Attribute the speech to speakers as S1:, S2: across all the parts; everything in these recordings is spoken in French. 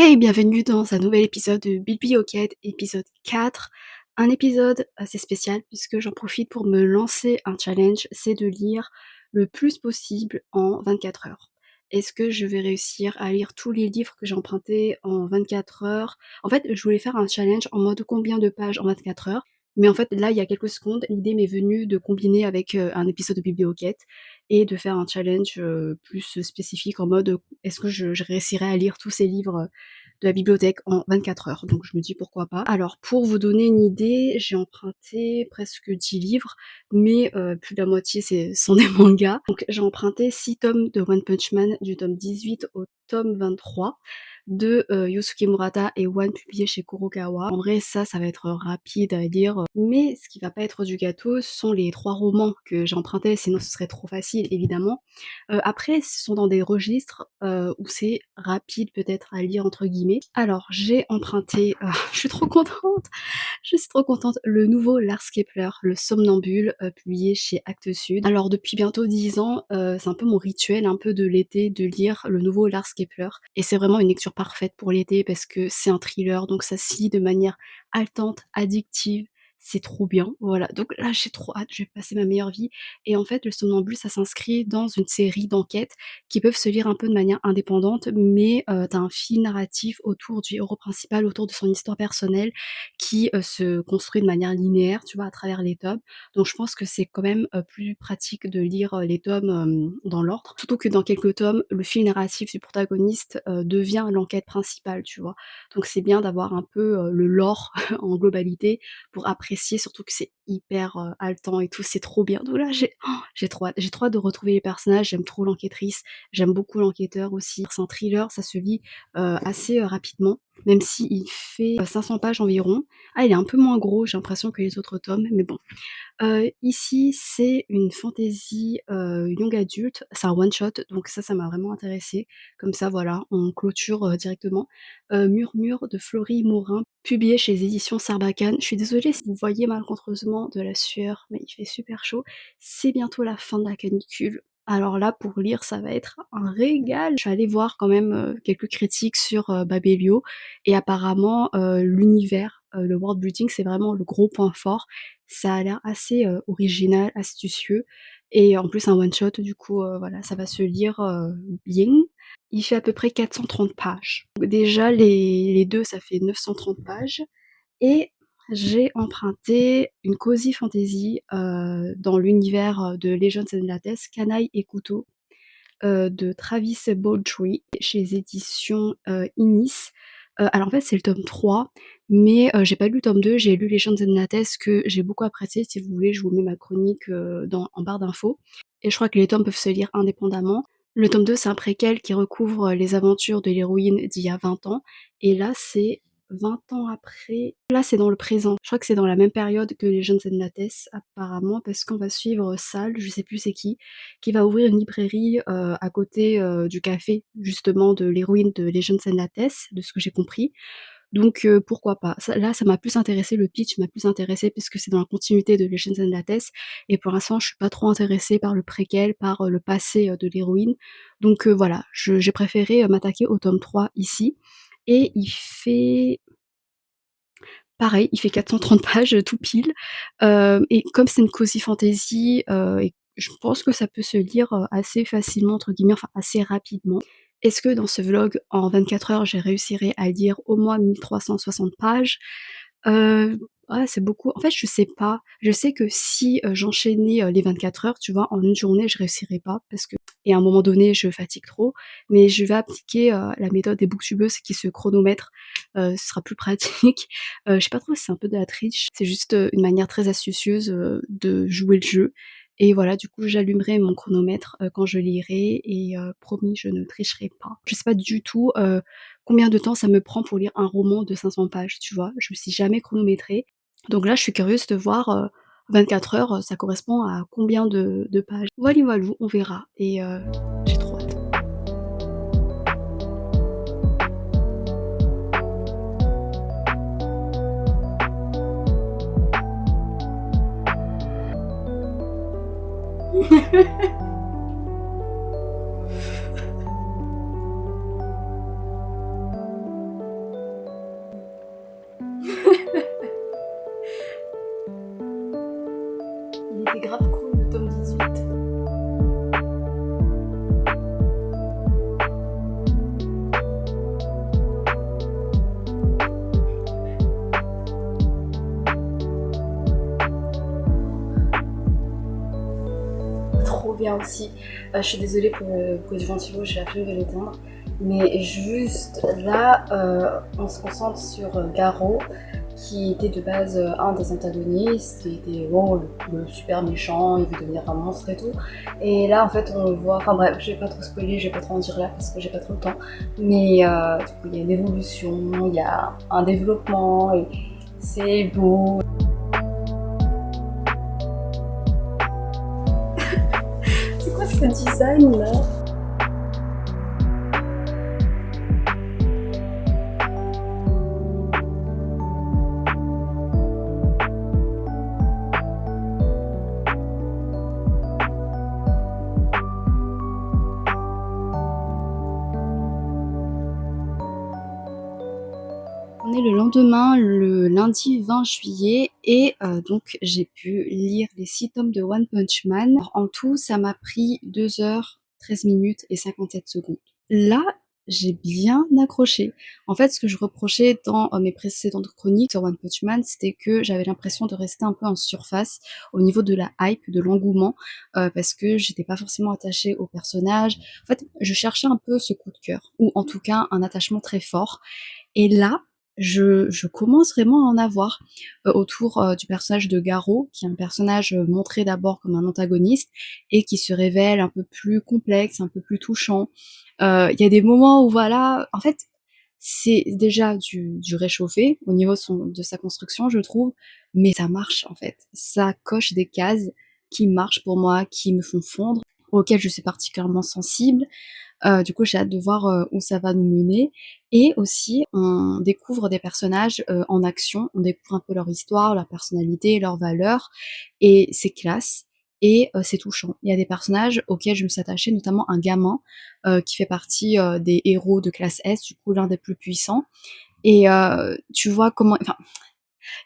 S1: Hey, bienvenue dans un nouvel épisode de Biblioquette, épisode 4. Un épisode assez spécial puisque j'en profite pour me lancer un challenge, c'est de lire le plus possible en 24 heures. Est-ce que je vais réussir à lire tous les livres que j'ai empruntés en 24 heures? En fait, je voulais faire un challenge en mode combien de pages en 24 heures, mais en fait, là, il y a quelques secondes, l'idée m'est venue de combiner avec un épisode de Biblioquette et de faire un challenge plus spécifique en mode est-ce que je réussirai à lire tous ces livres de la bibliothèque en 24 heures. Donc je me dis pourquoi pas. Alors pour vous donner une idée, j'ai emprunté presque 10 livres, mais plus de la moitié sont des mangas. Donc j'ai emprunté 6 tomes de One Punch Man du tome 18 au tome 23 de Yusuke Murata et One publié chez Kurokawa. En vrai ça va être rapide à lire, mais ce qui va pas être du gâteau ce sont les 3 romans que j'ai empruntés, sinon ce serait trop facile évidemment. Après, ce sont dans des registres, où c'est «rapide» peut-être à lire entre guillemets. Alors j'ai emprunté, je suis trop contente, je suis trop contente, le nouveau Lars Kepler, Le Somnambule, publié chez Actes Sud. Alors depuis bientôt 10 ans, c'est un peu mon rituel un peu de l'été de lire le nouveau Lars Kepler et c'est vraiment une lecture parfaite pour l'été parce que c'est un thriller, donc ça se lit de manière haletante, addictive, c'est trop bien, voilà. Donc là j'ai trop hâte, je vais passer ma meilleure vie et en fait, Le Somnambule, ça s'inscrit dans une série d'enquêtes qui peuvent se lire un peu de manière indépendante, mais tu un fil narratif autour du héros principal, autour de son histoire personnelle qui, se construit de manière linéaire, tu vois, à travers les tomes. Donc je pense que c'est quand même, plus pratique de lire, les tomes, dans l'ordre. Surtout que dans quelques tomes, le fil narratif du protagoniste, devient l'enquête principale, tu vois? Donc c'est bien d'avoir un peu, le lore en globalité pour apprécier, surtout que c'est hyper, haletant et tout, c'est trop bien. Donc là, j'ai trop hâte de retrouver les personnages, j'aime trop l'enquêtrice, j'aime beaucoup l'enquêteur aussi. C'est un thriller, ça se lit, assez, rapidement, même s'il fait, 500 pages environ. Ah, il est un peu moins gros, j'ai l'impression que les autres tomes, mais bon. Ici, c'est une fantasy, young adulte, c'est un one shot, donc ça m'a vraiment intéressée. Comme ça, voilà, on clôture, directement. Murmure de Florie Morin, publié chez les éditions Sarbacane. Je suis désolée si vous voyez malencontreusement de la sueur, mais il fait super chaud. C'est bientôt la fin de la canicule. Alors là, pour lire, ça va être un régal. Je suis allée voir quand même, quelques critiques sur, Babelio et apparemment, l'univers, le world building, c'est vraiment le gros point fort. Ça a l'air assez, original, astucieux et en plus un one shot du coup, voilà, ça va se lire, bien. Il fait à peu près 430 pages. Donc déjà les 2 ça fait 930 pages et j'ai emprunté une cosy fantasy, dans l'univers, de Legends and Lattes, Canaille et couteau, de Travis Baldree chez les éditions, Inis. Alors en fait c'est le tome 3, mais j'ai pas lu le tome 2, j'ai lu Legends and Lattes que j'ai beaucoup apprécié. Si vous voulez, je vous mets ma chronique, en barre d'infos et je crois que les tomes peuvent se lire indépendamment. Le tome 2, c'est un préquel qui recouvre, les aventures de l'héroïne d'il y a 20 ans et là c'est 20 ans après. Là, c'est dans le présent. Je crois que c'est dans la même période que Legends and Lattes apparemment parce qu'on va suivre Sal, je sais plus c'est qui va ouvrir une librairie, à côté, du café justement de l'héroïne de Legends and Lattes, de ce que j'ai compris. Donc pourquoi pas? Ça m'a plus intéressé, le pitch m'a plus intéressé puisque c'est dans la continuité de Legends and Lattes et pour l'instant je suis pas trop intéressée par le préquel, par, le passé, de l'héroïne. Donc voilà, j'ai préféré, m'attaquer au tome 3 ici et il fait pareil, il fait 430 pages, tout pile, et comme c'est une cosy fantasy, et je pense que ça peut se lire, assez «facilement» entre guillemets, enfin assez rapidement. Est-ce que dans ce vlog en 24 heures, j'ai réussirai à lire au moins 1360 pages? Heu, c'est beaucoup. En fait, je sais pas. Je sais que si, j'enchaînais, les 24 heures, tu vois, en une journée, je réussirais pas parce que et à un moment donné, je fatigue trop. Mais je vais appliquer, la méthode des booktubeuses qui se chronomètrent, ce sera plus pratique. Je sais pas trop si c'est un peu de la triche. C'est juste, une manière très astucieuse, de jouer le jeu et voilà, du coup, j'allumerai mon chronomètre, quand je lirai et promis, je ne tricherai pas. Je sais pas du tout, combien de temps ça me prend pour lire un roman de 500 pages, tu vois? Je me suis jamais chronométrée. Donc là, je suis curieuse de voir, 24 heures, ça correspond à combien de pages? Voili voilou, on verra et j'ai trop hâte. bien aussi. Je suis désolée pour le bruit du ventilo, j'ai appris de l'éteindre. Mais juste là, on se concentre sur Garo, qui était de base un des antagonistes, qui était le super méchant, il veut devenir un monstre et tout. Et là, en fait, on le voit. Enfin bref, je vais pas trop spoiler, je vais pas trop en dire là parce que j'ai pas trop le temps. Mais du coup, il y a une évolution, il y a un développement, et c'est beau. C'est quoi ce design là? On est le lendemain, le lundi 20 juillet et donc j'ai pu lire les 6 tomes de One Punch Man. Alors, en tout, ça m'a pris 2 heures, 13 minutes et 57 secondes. Là, j'ai bien accroché. En fait, ce que je reprochais dans mes précédentes chroniques sur One Punch Man, c'était que j'avais l'impression de rester un peu en surface au niveau de la hype, de l'engouement, parce que j'étais pas forcément attachée au personnage. En fait, je cherchais un peu ce coup de cœur, ou en tout cas un attachement très fort. Et là, je commence vraiment à en avoir autour du personnage de Garo, qui est un personnage montré d'abord comme un antagoniste et qui se révèle un peu plus complexe, un peu plus touchant. Il y a des moments où voilà, en fait, c'est déjà du réchauffé au niveau de sa construction, je trouve, mais ça marche en fait. Ça coche des cases qui marchent pour moi, qui me font fondre, auxquelles je suis particulièrement sensible. Du coup, j'ai hâte de voir où ça va nous mener. Et aussi, on découvre des personnages en action, on découvre un peu leur histoire, leur personnalité, leurs valeurs, et c'est classe. Et c'est touchant. Il y a des personnages auxquels je me suis attachée, notamment un gamin qui fait partie des héros de classe S, du coup l'un des plus puissants. Et tu vois comment, enfin,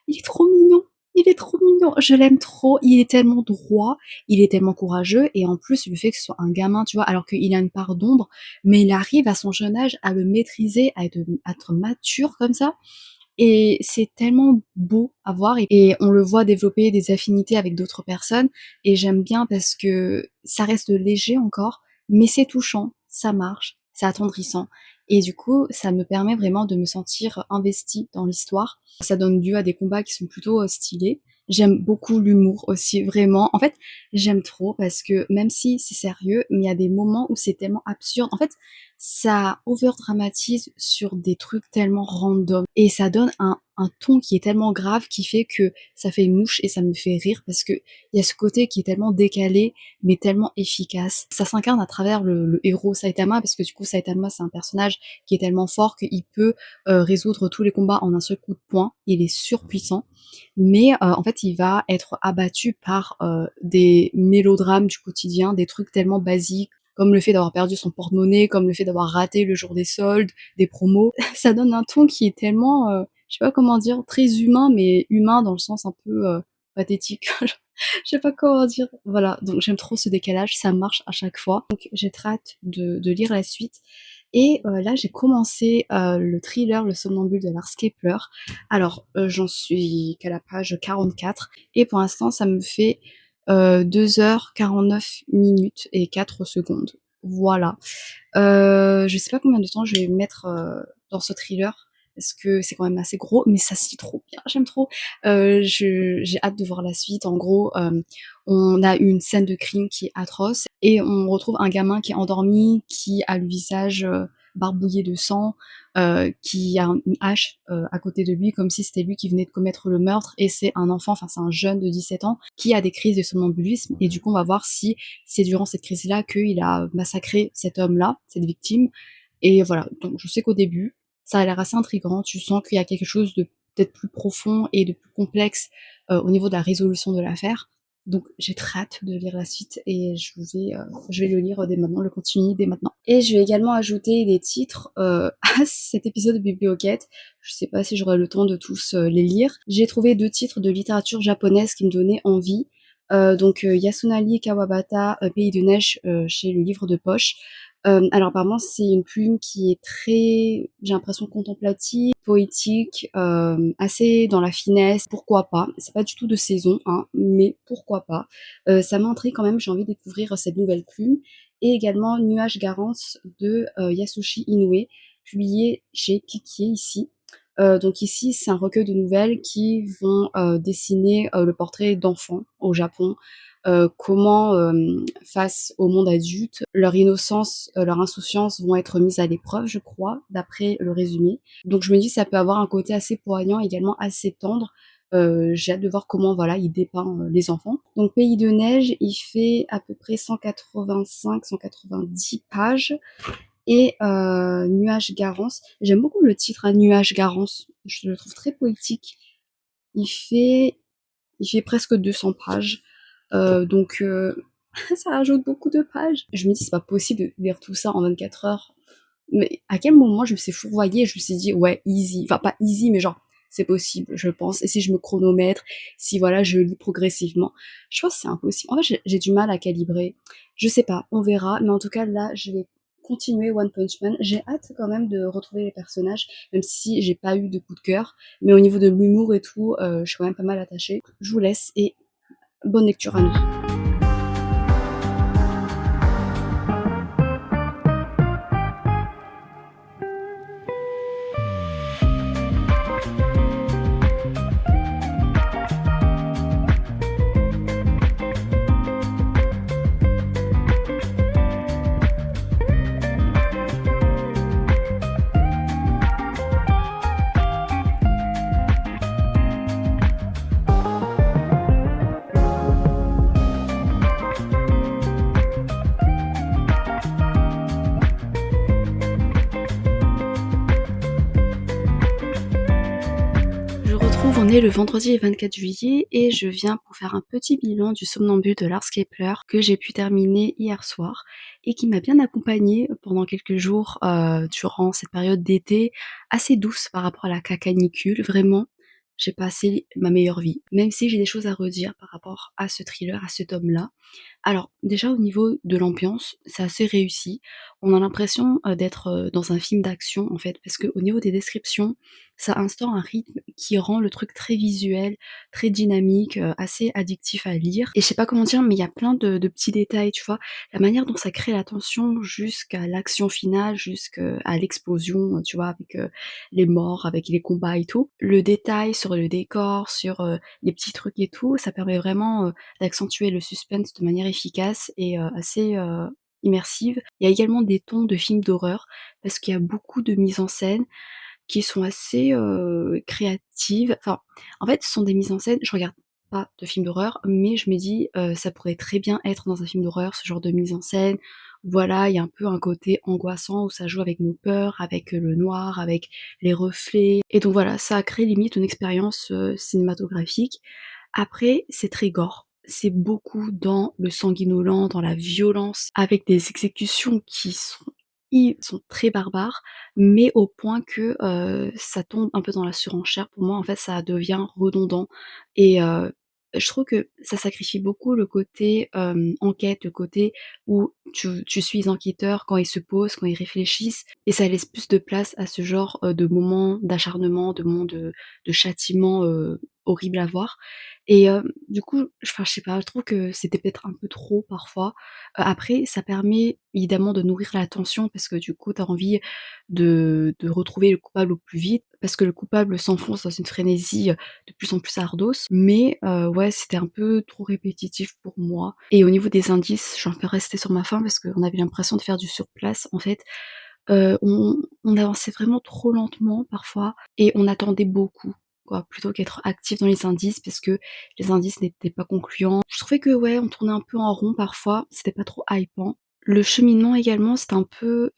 S1: il est trop mignon. Il est trop mignon. Je l'aime trop. Il est tellement droit. Il est tellement courageux. Et en plus, le fait que ce soit un gamin, tu vois, alors qu'il a une part d'ombre, mais il arrive à son jeune âge à le maîtriser, à être mature comme ça. Et c'est tellement beau à voir. Et on le voit développer des affinités avec d'autres personnes. Et j'aime bien parce que ça reste léger encore, mais c'est touchant. Ça marche. C'est attendrissant. Et du coup, ça me permet vraiment de me sentir investie dans l'histoire. Ça donne lieu à des combats qui sont plutôt stylés. J'aime beaucoup l'humour aussi, vraiment. En fait, j'aime trop parce que même si c'est sérieux, mais il y a des moments où c'est tellement absurde. En fait, ça over-dramatise sur des trucs tellement random. Et ça donne un ton qui est tellement grave qui fait que ça fait mouche et ça me fait rire parce que il y a ce côté qui est tellement décalé mais tellement efficace. Ça s'incarne à travers le héros Saitama parce que du coup Saitama c'est un personnage qui est tellement fort qu'il peut résoudre tous les combats en un seul coup de poing. Il est surpuissant, mais en fait il va être abattu par des mélodrames du quotidien, des trucs tellement basiques comme le fait d'avoir perdu son porte-monnaie, comme le fait d'avoir raté le jour des soldes, des promos. Ça donne un ton qui est tellement, je sais pas comment dire, très humain, mais humain dans le sens un peu pathétique. Je sais pas comment dire. Voilà, donc j'aime trop ce décalage, ça marche à chaque fois. Donc j'ai très hâte de lire la suite. Et là, j'ai commencé le thriller Le Somnambule de Lars Kepler. Alors, j'en suis qu'à la page 44. Et pour l'instant, ça me fait 2 heures 49 minutes et 4 secondes. Voilà. Je sais pas combien de temps je vais mettre dans ce thriller parce que c'est quand même assez gros, mais ça se lit trop bien, j'aime trop. J'ai hâte de voir la suite. En gros, on a une scène de crime qui est atroce et on retrouve un gamin qui est endormi, qui a le visage barbouillé de sang, qui a une hache à côté de lui, comme si c'était lui qui venait de commettre le meurtre, et c'est un enfant, enfin c'est un jeune de 17 ans, qui a des crises de somnambulisme, et du coup on va voir si c'est durant cette crise-là qu'il a massacré cet homme-là, cette victime, et voilà, donc je sais qu'au début, ça a l'air assez intriguant, tu sens qu'il y a quelque chose de peut-être plus profond et de plus complexe au niveau de la résolution de l'affaire, donc j'ai très hâte de lire la suite et je vais le lire dès maintenant, le continuer dès maintenant. Et je vais également ajouter des titres à cet épisode de Biblioquette. Je sais pas si j'aurai le temps de tous les lire. J'ai trouvé 2 titres de littérature japonaise qui me donnaient envie. Donc Yasunari Kawabata, Pays de neige chez le livre de poche. Alors apparemment c'est une plume qui est très, j'ai l'impression contemplative, poétique, assez dans la finesse. Pourquoi pas? C'est pas du tout de saison, hein, mais pourquoi pas? Ça m'intrigue quand même, j'ai envie de découvrir cette nouvelle plume et également Nuages Garance de, Yasushi Inoue, publié chez Piquier ici. Donc ici, c'est un recueil de nouvelles qui vont, dessiner, le portrait d'enfants au Japon, comment, face au monde adulte, leur innocence, leur insouciance vont être mises à l'épreuve, je crois, d'après le résumé. Donc je me dis ça peut avoir un côté assez poignant, également assez tendre. J'ai hâte de voir comment, voilà, il dépeint, les enfants. Donc Pays de neige, il fait à peu près 185-190 pages et Nuages Garance, j'aime beaucoup le titre, hein, Nuages Garance, je le trouve très poétique. Il fait il fait presque 200 pages. Donc ça rajoute beaucoup de pages. Je me dis, c'est pas possible de lire tout ça en 24 heures. Mais à quel moment je me suis fourvoyée, je me suis dit, ouais, easy. Enfin, pas easy, mais genre, c'est possible, je pense. Et si je me chronomètre, si voilà, je lis progressivement, je pense que c'est impossible. En fait, j'ai du mal à calibrer. Je sais pas, on verra. Mais en tout cas, là, je vais continuer One Punch Man. J'ai hâte quand même de retrouver les personnages, même si j'ai pas eu de coup de cœur. Mais au niveau de l'humour et tout, je suis quand même pas mal attachée. Je vous laisse et bonne lecture à nous. Je retrouve, on est le vendredi 24 juillet et je viens pour faire un petit bilan du Somnambule de Lars Kepler que j'ai pu terminer hier soir et qui m'a bien accompagnée pendant quelques jours durant cette période d'été assez douce par rapport à la canicule. Vraiment, j'ai passé ma meilleure vie, même si j'ai des choses à redire par rapport à ce thriller, à ce tome-là. Alors, déjà au niveau de l'ambiance, c'est assez réussi. On a l'impression, d'être, dans un film d'action, en fait, parce qu'au niveau des descriptions, ça instaure un rythme qui rend le truc très visuel, très dynamique, assez addictif à lire et je sais pas comment dire, mais il y a plein de petits détails, tu vois? La manière dont ça crée la tension jusqu'à l'action finale, jusqu'à l'explosion, tu vois? Avec, les morts, avec les combats et tout. Le détail sur le décor, sur, les petits trucs et tout, ça permet vraiment, d'accentuer le suspense de manière efficace et assez, immersive. Il y a également des tons de films d'horreur parce qu'il y a beaucoup de mises en scène qui sont assez, créatives. Enfin, en fait, ce sont des mises en scène je regarde pas de films d'horreur, mais je me dis, ça pourrait très bien être dans un film d'horreur, ce genre de mise en scène. Voilà, il y a un peu un côté angoissant où ça joue avec nos peurs, avec, le noir, avec les reflets et donc voilà, ça crée limite une expérience, cinématographique. Après, c'est très gore. C'est beaucoup dans le sanguinolent, dans la violence, avec des exécutions qui sont très barbares, mais au point que, ça tombe un peu dans la surenchère. Pour moi, en fait, ça devient redondant et je trouve que ça sacrifie beaucoup le côté, enquête, le côté où tu suis les enquêteurs quand ils se posent, quand ils réfléchissent et ça laisse plus de place à ce genre, de moments d'acharnement, de moments de châtiment, horribles à voir et du coup, enfin, je sais pas, je trouve que c'était peut-être un peu trop parfois. Après, ça permet évidemment de nourrir la tension parce que du coup, tu as envie de retrouver le coupable au plus vite, parce que le coupable s'enfonce dans une frénésie, de plus en plus ardos. Mais ouais, c'était un peu trop répétitif pour moi et au niveau des indices, j'en peux rester sur ma faim parce qu'on avait l'impression de faire du surplace en fait. On avançait vraiment trop lentement parfois et on attendait beaucoup, quoi, plutôt qu'être actif dans les indices parce que les indices n'étaient pas concluants. Je trouvais que ouais, on tournait un peu en rond parfois, c'était pas trop hypant. Le cheminement également, c'était un peu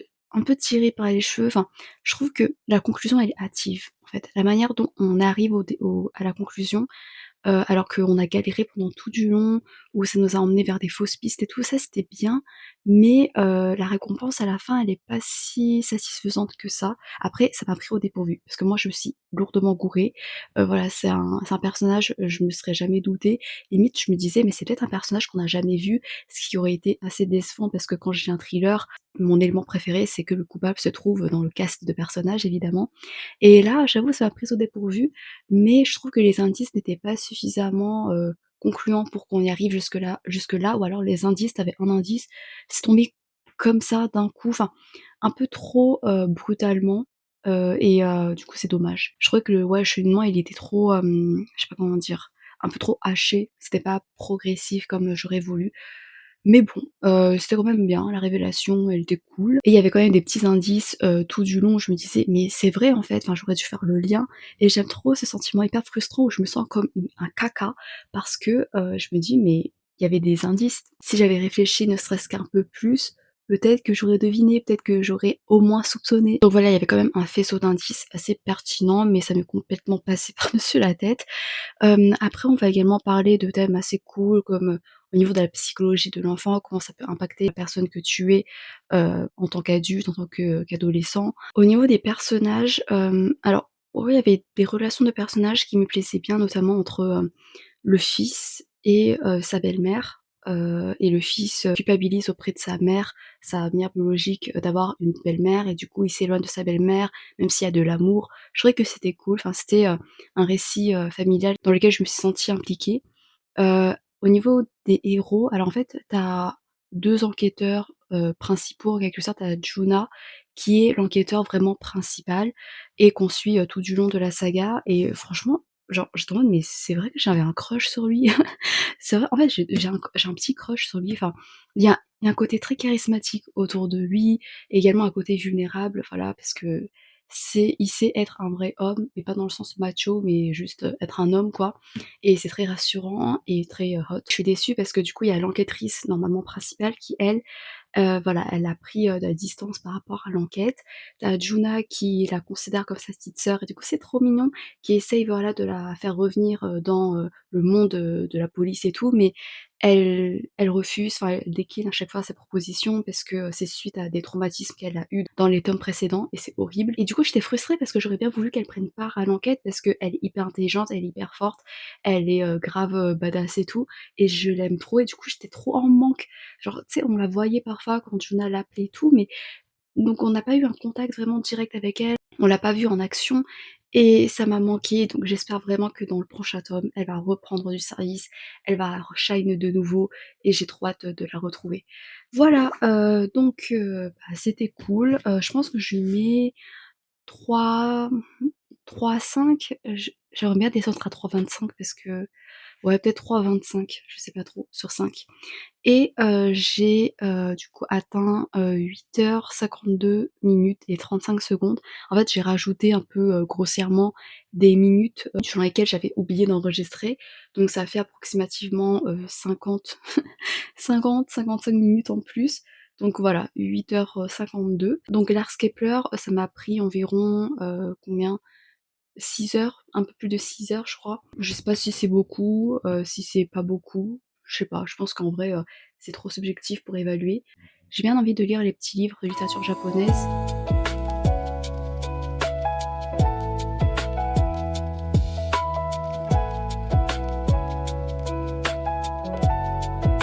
S1: tiré par les cheveux. Enfin, je trouve que la conclusion elle est hâtive, en fait. La manière dont on arrive au à la conclusion, alors qu'on a galéré pendant tout du long, où ça nous a emmenés vers des fausses pistes et tout ça, c'était bien, mais la récompense à la fin, elle est pas si satisfaisante que ça. Après, ça m'a pris au dépourvu, parce que moi je me suis lourdement gourée. Voilà, c'est un personnage, je me serais jamais doutée. Limite, je me disais: «Mais c'est peut-être un personnage qu'on n'a jamais vu», ce qui aurait été assez décevant parce que quand je lis un thriller, mon élément préféré, c'est que le coupable se trouve dans le cast de personnages évidemment. Et là, j'avoue, ça m'a prise au dépourvu, mais je trouve que les indices n'étaient pas suffisamment, concluants pour qu'on y arrive jusque-là, ou alors les indices, tu avais un indice, c'est tombé comme ça d'un coup, enfin, un peu trop, brutalement, du coup, c'est dommage. Je trouvais que le cheminement, il était trop, je sais pas comment dire, un peu trop haché, c'était pas progressif comme j'aurais voulu. Mais bon, c'était quand même bien, la révélation, elle était cool et il y avait quand même des petits indices, tout du long où je me disais: «Mais c'est vrai en fait», enfin j'aurais dû faire le lien et j'aime trop ce sentiment hyper frustrant où je me sens comme une un caca parce que, je me dis: «Mais il y avait des indices. Si j'avais réfléchi ne serait-ce qu'un peu plus, peut-être que j'aurais deviné, peut-être que j'aurais au moins soupçonné». Donc voilà, il y avait quand même un faisceau d'indices assez pertinent, mais ça m'est complètement passé par-dessus la tête. Après on va également parler de thèmes assez cool comme, au niveau de la psychologie de l'enfant, comment ça peut impacter la personne que tu es, en tant qu'adulte, en tant qu'adolescent. Au niveau des personnages, alors oui, il y avait des relations de personnages qui me plaisaient bien, notamment entre, le fils et sa belle-mère, et le fils, culpabilise auprès de sa mère biologique, d'avoir une belle-mère et du coup il s'éloigne de sa belle-mère, même s'il y a de l'amour. Je trouvais que c'était cool, enfin c'était, un récit, familial dans lequel je me suis sentie impliquée. Au niveau des héros, alors en fait, tu as 2 enquêteurs, principaux en quelque sorte. Tu as Juna qui est l'enquêteur vraiment principal et qu'on suit, tout du long de la saga et franchement, genre j'étais en mode: «Mais c'est vrai que j'avais un crush sur lui». C'est vrai, en fait, j'ai un petit crush sur lui, enfin, il y a un côté très charismatique autour de lui, également un côté vulnérable, voilà, parce que il sait être un vrai homme, mais pas dans le sens macho, mais juste, être un homme, quoi et c'est très rassurant et très, hot. Je suis déçue parce que du coup, il y a l'enquêtrice normalement principale qui elle, voilà, elle a pris, de la distance par rapport à l'enquête. Tu as Juna qui la considère comme sa petite sœur et du coup c'est trop mignon, qui essaye voilà de la faire revenir, dans, le monde, de la police et tout, mais elle refuse, enfin elle décline à chaque fois ses propositions parce que, c'est suite à des traumatismes qu'elle a eus dans les tomes précédents et c'est horrible et du coup j'étais frustrée parce que j'aurais bien voulu qu'elle prenne part à l'enquête parce qu'elle est hyper intelligente, elle est hyper forte, elle est, grave, badass et tout et je l'aime trop et du coup j'étais trop en manque. Genre, tu sais, on la voyait parfois quand Juna l'appelait et tout, mais donc on n'a pas eu un contact vraiment direct avec elle, on l'a pas vue en action et ça m'a manqué, donc j'espère vraiment que dans le prochain tome, elle va reprendre du service, elle va shine de nouveau et j'ai trop hâte de la retrouver. Voilà, donc c'était cool, je pense que je lui mets 3, 3,5, j'aimerais bien descendre à 3,25 parce que ouais, peut-être 3,25, je sais pas trop, sur 5. Et j'ai, du coup atteint, 8h52 minutes et 35 secondes. En fait, j'ai rajouté un peu, grossièrement des minutes, sur lesquelles j'avais oublié d'enregistrer. Donc ça fait approximativement, 50-55 minutes en plus. Donc voilà, 8h52. Donc Lars Kepler, ça m'a pris environ, combien? 6 heures, un peu plus de 6 heures je crois. Je sais pas si c'est beaucoup, si c'est pas beaucoup, je sais pas, je pense qu'en vrai, c'est trop subjectif pour évaluer. J'ai bien envie de lire les petits livres de littérature japonaise.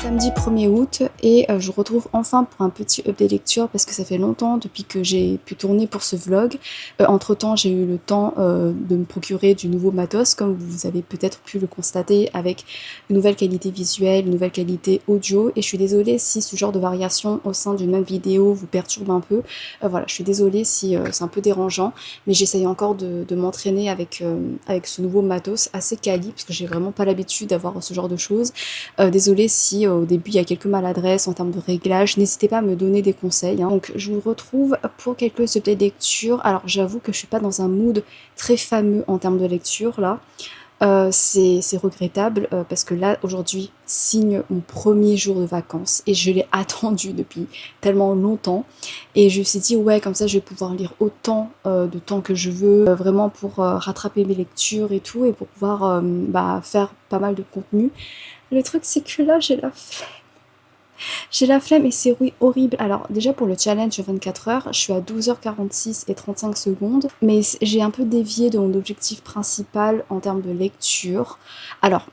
S1: Samedi 1er août et je vous retrouve enfin pour un petit update lecture parce que ça fait longtemps depuis que j'ai pu tourner pour ce vlog. Entre temps j'ai eu le temps de me procurer du nouveau matos comme vous avez peut-être pu le constater avec une nouvelle qualité visuelle, une nouvelle qualité audio et je suis désolée si ce genre de variation au sein d'une même vidéo vous perturbe un peu. Voilà, je suis désolée si c'est un peu dérangeant mais j'essaye encore de m'entraîner avec ce nouveau matos assez quali parce que j'ai vraiment pas l'habitude d'avoir ce genre de choses. Désolée si au début il y a quelques maladresses en termes de réglage, n'hésitez pas à me donner des conseils, hein. Donc je vous retrouve pour quelques updates lecture. Alors j'avoue que je suis pas dans un mood très fameux en termes de lecture là.
S2: C'est regrettable, parce que là, aujourd'hui, signe mon premier jour de vacances et je l'ai attendu depuis tellement longtemps et je me suis dit: «Ouais, comme ça, je vais pouvoir lire autant, de temps que je veux, vraiment pour, rattraper mes lectures et tout et pour pouvoir, bah, faire pas mal de contenu». Le truc, c'est que là, j'ai la flemme et c'est horrible. Alors déjà pour le challenge de 24 heures, je suis à 12h46 et 35 secondes, mais j'ai un peu dévié de mon objectif principal en termes de lecture. Alors,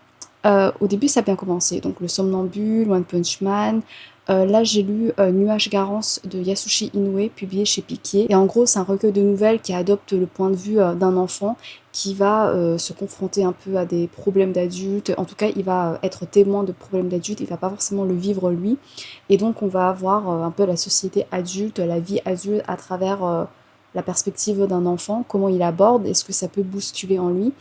S2: au début ça a bien commencé, donc Le Somnambule, One Punch Man. Là j'ai lu Nuages Garance de Yasushi Inoue, publié chez Piquet. Et en gros c'est un recueil de nouvelles qui adopte le point de vue d'un enfant qui va se confronter un peu à des problèmes d'adultes. En tout cas, il va être témoin de problèmes d'adultes, il va pas forcément le vivre lui. Et donc, on va avoir un peu la société adulte, la vie adulte à travers la perspective d'un enfant, comment il aborde, est-ce que ça peut bousculer en lui.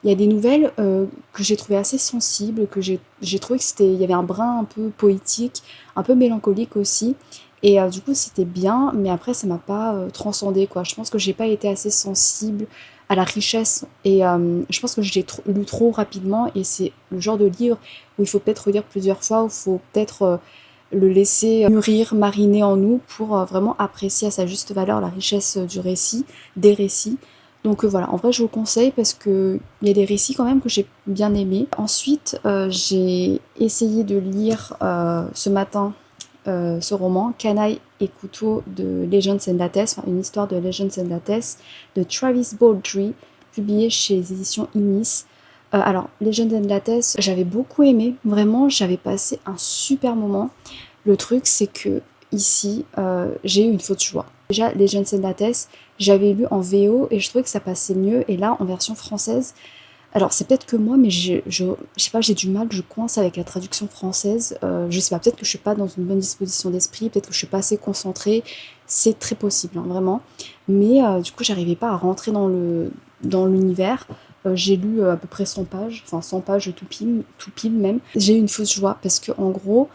S2: Il y a des nouvelles que j'ai trouvées assez sensibles, que j'ai trouvé que il y avait un brin un peu poétique, un peu mélancolique aussi. Et du coup, c'était bien, mais après, ça m'a pas transcendé, quoi. Je pense que j'ai pas été assez sensible à la richesse et je pense que je l'ai lu trop rapidement et c'est le genre de livre où il faut peut-être relire plusieurs fois, où il faut peut-être le laisser mûrir, mariner en nous pour vraiment apprécier à sa juste valeur la richesse du récit, des récits. Donc voilà, en vrai je vous le conseille parce qu'il y a des récits quand même que j'ai bien aimés. Ensuite, j'ai essayé de lire ce matin ce roman, Canaille et couteau de Legends and Lattes, enfin une histoire de Legends and Lattes, de Travis Baldree, publié chez les éditions Inis. Alors, Legends and Lattes, j'avais beaucoup aimé, vraiment, j'avais passé un super moment. Le truc, c'est que ici, j'ai eu une faute choix. Déjà, Legends and Lattes, j'avais lu en VO et je trouvais que ça passait mieux, et là, en version française, alors c'est peut-être que moi, mais je sais pas, j'ai du mal, je coince avec la traduction française. Je sais pas, peut-être que je suis pas dans une bonne disposition d'esprit, peut-être que je suis pas assez concentrée. C'est très possible, hein, vraiment. Mais du coup, j'arrivais pas à rentrer dans l'univers. J'ai lu à peu près 100 pages, enfin 100 pages tout pile même. J'ai eu une fausse joie parce que en gros,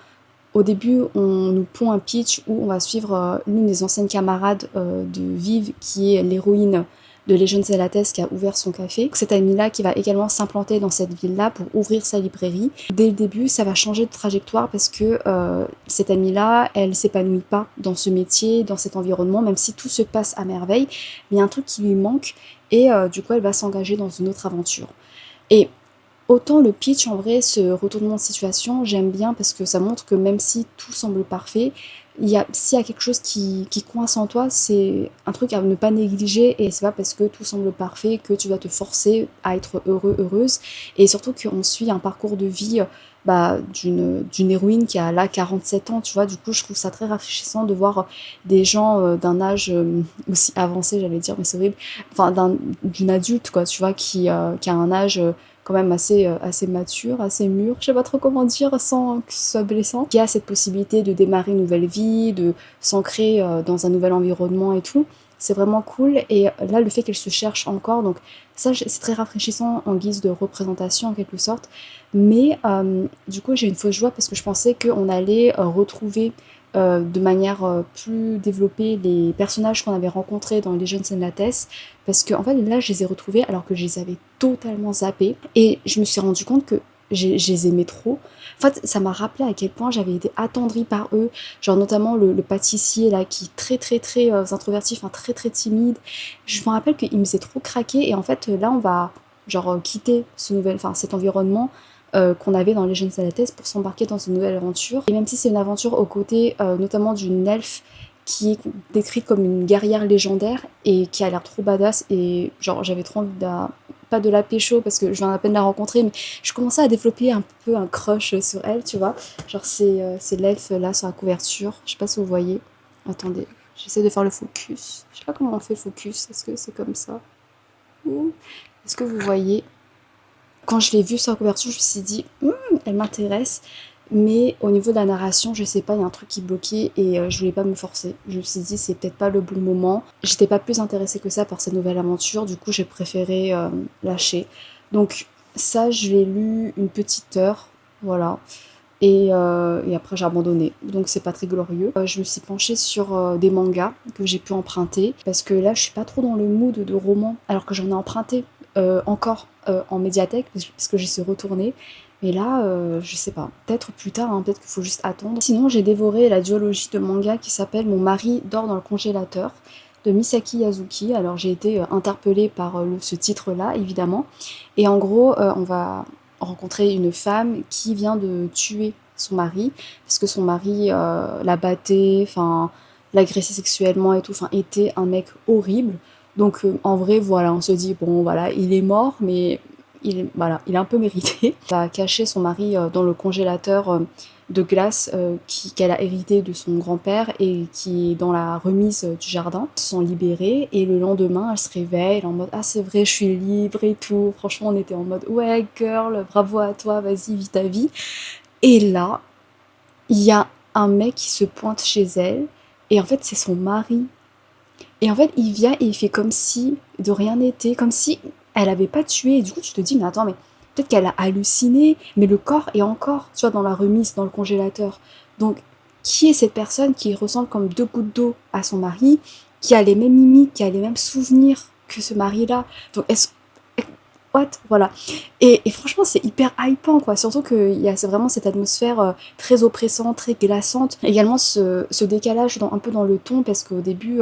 S2: au début, on nous pond un pitch où on va suivre l'une des anciennes camarades de Viv, qui est l'héroïne de Legends et Lattes, qui a ouvert son café. Cette amie-là qui va également s'implanter dans cette ville-là pour ouvrir sa librairie. Dès le début, ça va changer de trajectoire parce que cette amie-là, elle s'épanouit pas dans ce métier, dans cet environnement, même si tout se passe à merveille. Mais il y a un truc qui lui manque et du coup, elle va s'engager dans une autre aventure. Et autant le pitch, en vrai, ce retournement de situation, j'aime bien parce que ça montre que même si tout semble parfait, s'il y a quelque chose qui coince en toi, c'est un truc à ne pas négliger et c'est pas parce que tout semble parfait que tu vas te forcer à être heureux, heureuse. Et surtout qu'on suit un parcours de vie bah, d'une héroïne qui a là 47 ans, tu vois. Du coup, je trouve ça très rafraîchissant de voir des gens d'un âge aussi avancé, j'allais dire, mais c'est horrible, enfin d'une adulte, quoi, tu vois, qui a un âge quand même assez mature, assez mûr, je sais pas trop comment dire sans que ce soit blessant, qui a cette possibilité de démarrer une nouvelle vie, de s'ancrer dans un nouvel environnement et tout. C'est vraiment cool. Et là, le fait qu'elle se cherche encore, donc ça, c'est très rafraîchissant en guise de représentation en quelque sorte. Mais du coup, j'ai une fausse joie parce que je pensais qu'on allait retrouver de manière plus développée les personnages qu'on avait rencontrés dans Legends and Lattes, parce que en fait là je les ai retrouvés alors que je les avais totalement zappés et je me suis rendu compte que je les aimais trop. En fait, ça m'a rappelé à quel point j'avais été attendrie par eux, genre notamment le pâtissier là qui est très introverti, enfin très timide. Je me rappelle qu'il me faisait trop craquer et en fait là on va genre quitter cet environnement qu'on avait dans Legends of Lattes pour s'embarquer dans une nouvelle aventure. Et même si c'est une aventure aux côtés notamment d'une elfe qui est décrite comme une guerrière légendaire et qui a l'air trop badass, et genre j'avais trop envie pas de la pécho parce que je viens à peine de la rencontrer, mais je commençais à développer un peu un crush sur elle, tu vois. Genre c'est l'elfe là sur la couverture, je sais pas si vous voyez. Attendez, j'essaie de faire le focus. Je sais pas comment on fait le focus, est-ce que c'est comme ça? Ou est-ce que vous voyez? Quand je l'ai vue sur la couverture, je me suis dit, elle m'intéresse, mais au niveau de la narration, je sais pas, il y a un truc qui bloquait et je voulais pas me forcer. Je me suis dit, c'est peut-être pas le bon moment. J'étais pas plus intéressée que ça par cette nouvelle aventure, du coup, j'ai préféré lâcher. Donc, ça, je l'ai lu une petite heure, voilà. Et après j'ai abandonné, donc c'est pas très glorieux. Je me suis penchée sur des mangas que j'ai pu emprunter, parce que là je suis pas trop dans le mood de roman, alors que j'en ai emprunté encore en médiathèque parce que j'y suis retournée. Mais là, je sais pas, peut-être plus tard, hein, peut-être qu'il faut juste attendre. Sinon, j'ai dévoré la duologie de manga qui s'appelle Mon mari dort dans le congélateur de Misaki Yazuki. Alors j'ai été interpellée par ce titre-là, évidemment. Et en gros, on va rencontrer une femme qui vient de tuer son mari, parce que son mari la battait, enfin, l'agressait sexuellement et tout, enfin, était un mec horrible. Donc en vrai, voilà, on se dit, bon, voilà, il est mort, mais voilà, il a un peu mérité. Elle a caché son mari dans le congélateur de glace qu'elle a hérité de son grand-père et qui est dans la remise du jardin. Ils se sont libérés et le lendemain, elle se réveille, elle est en mode « Ah, c'est vrai, je suis libre et tout. » Franchement, on était en mode « Ouais, girl, bravo à toi, vas-y, vis ta vie. » Et là, il y a un mec qui se pointe chez elle et en fait, c'est son mari. Et en fait, il vient et il fait comme si de rien n'était, comme si elle avait pas tué. Et du coup, tu te dis, mais attends, mais peut-être qu'elle a halluciné, mais le corps est encore, tu vois, dans la remise, dans le congélateur. Donc, qui est cette personne qui ressemble comme deux gouttes d'eau à son mari, qui a les mêmes mimiques, qui a les mêmes souvenirs que ce mari-là? Donc, est-ce what? Voilà. Et franchement, c'est hyper hypant, quoi. Surtout qu'il y a vraiment cette atmosphère très oppressante, très glaçante. Également, ce décalage un peu dans le ton, parce qu'au début,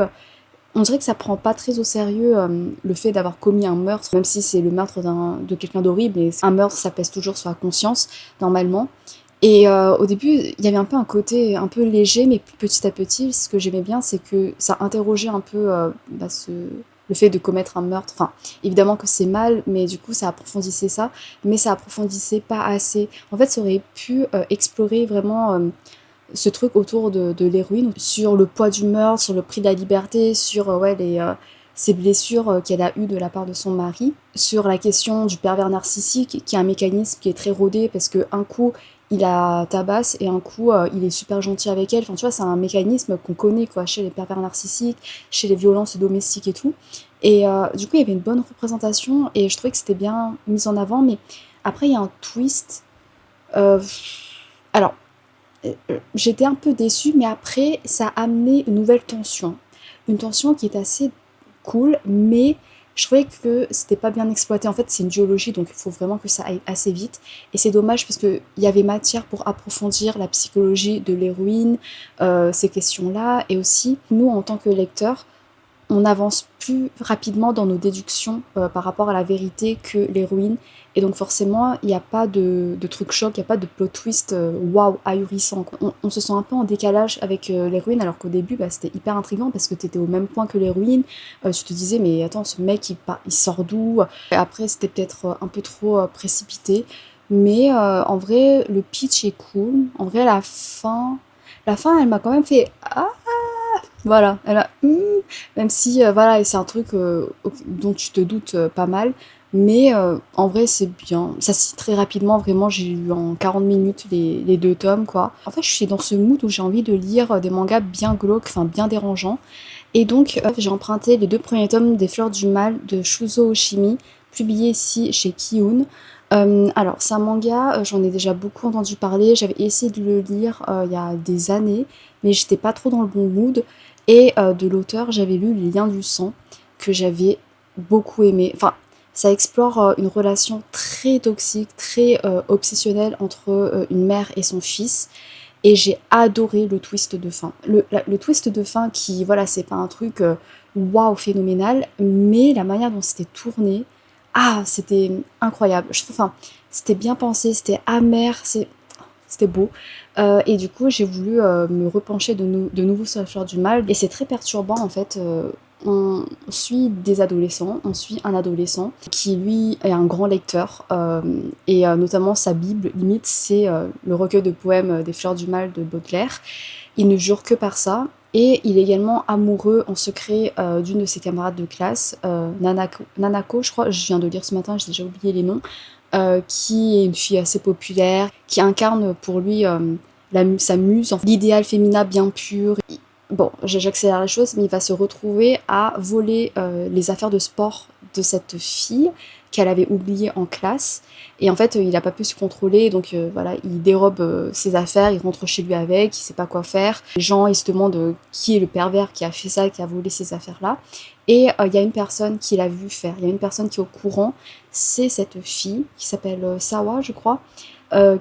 S2: on dirait que ça prend pas très au sérieux le fait d'avoir commis un meurtre, même si c'est le meurtre de quelqu'un d'horrible, et un meurtre, ça pèse toujours sur la conscience, normalement. Et au début, il y avait un peu un côté un peu léger, mais petit à petit, ce que j'aimais bien, c'est que ça interrogeait un peu le fait de commettre un meurtre. Enfin, évidemment que c'est mal, mais du coup, ça approfondissait ça, mais ça approfondissait pas assez. En fait, ça aurait pu explorer vraiment ce truc autour de l'héroïne, sur le poids du meurtre, sur le prix de la liberté, sur ces blessures qu'elle a eues de la part de son mari, sur la question du pervers narcissique, qui est un mécanisme qui est très rodé, parce qu'un coup, il la tabasse et un coup, il est super gentil avec elle. Enfin, tu vois, c'est un mécanisme qu'on connaît quoi, chez les pervers narcissiques, chez les violences domestiques et tout. Et du coup, il y avait une bonne représentation et je trouvais que c'était bien mis en avant, mais après, il y a un twist. Euh, alors, j'étais un peu déçue, mais après, ça a amené une nouvelle tension. Une tension qui est assez cool, mais je trouvais que c'était pas bien exploité. En fait, c'est une duologie, donc il faut vraiment que ça aille assez vite. Et c'est dommage parce qu'il y avait matière pour approfondir la psychologie de l'héroïne, ces questions-là. Et aussi, nous, en tant que lecteurs, on avance plus rapidement dans nos déductions par rapport à la vérité que l'héroïne. Et donc forcément, il n'y a pas de truc choc, il n'y a pas de plot twist waouh, ahurissant. On se sent un peu en décalage avec l'héroïne, alors qu'au début, bah, c'était hyper intriguant parce que tu étais au même point que l'héroïne. Tu te disais, mais attends, ce mec, il sort d'où? Et après, c'était peut-être un peu trop précipité. Mais en vrai, le pitch est cool. En vrai, la fin, elle m'a quand même fait ah, voilà, elle a même si voilà, c'est un truc dont tu te doutes pas mal, mais en vrai c'est bien. Ça se lit très rapidement, vraiment, j'ai lu en 40 minutes les deux tomes, quoi. En fait, je suis dans ce mood où j'ai envie de lire des mangas bien glauques, enfin bien dérangeants. Et donc, j'ai emprunté les deux premiers tomes des Fleurs du Mal de Shuzo Oshimi, publiés ici chez Kiun. Alors, c'est un manga, j'en ai déjà beaucoup entendu parler, j'avais essayé de le lire il y a des années, mais j'étais pas trop dans le bon mood. Et de l'auteur, j'avais lu Les Liens du Sang, que j'avais beaucoup aimé. Enfin, ça explore une relation très toxique, très obsessionnelle entre une mère et son fils. Et j'ai adoré le twist de fin. Le twist de fin qui, voilà, c'est pas un truc waouh phénoménal, mais la manière dont c'était tourné, ah, c'était incroyable. Je trouve, enfin, c'était bien pensé, c'était amer, c'était beau. Et du coup, j'ai voulu me repencher de nouveau sur la fleur du mal. Et c'est très perturbant en fait. On suit des adolescents, on suit un adolescent qui lui est un grand lecteur et notamment sa Bible limite c'est le recueil de poèmes des Fleurs du Mal de Baudelaire. Il ne jure que par ça et il est également amoureux en secret d'une de ses camarades de classe, Nanako je crois, je viens de lire ce matin, j'ai déjà oublié les noms, qui est une fille assez populaire, qui incarne pour lui sa muse, l'idéal féminin bien pur. Bon, j'accélère les choses, mais il va se retrouver à voler les affaires de sport de cette fille qu'elle avait oubliée en classe. Et en fait, il n'a pas pu se contrôler, donc voilà, il dérobe ses affaires, il rentre chez lui avec, il sait pas quoi faire. Les gens, ils se demandent qui est le pervers qui a fait ça, qui a volé ces affaires-là. Et il y a une personne qui l'a vu faire, il y a une personne qui est au courant, c'est cette fille qui s'appelle Sawa, je crois,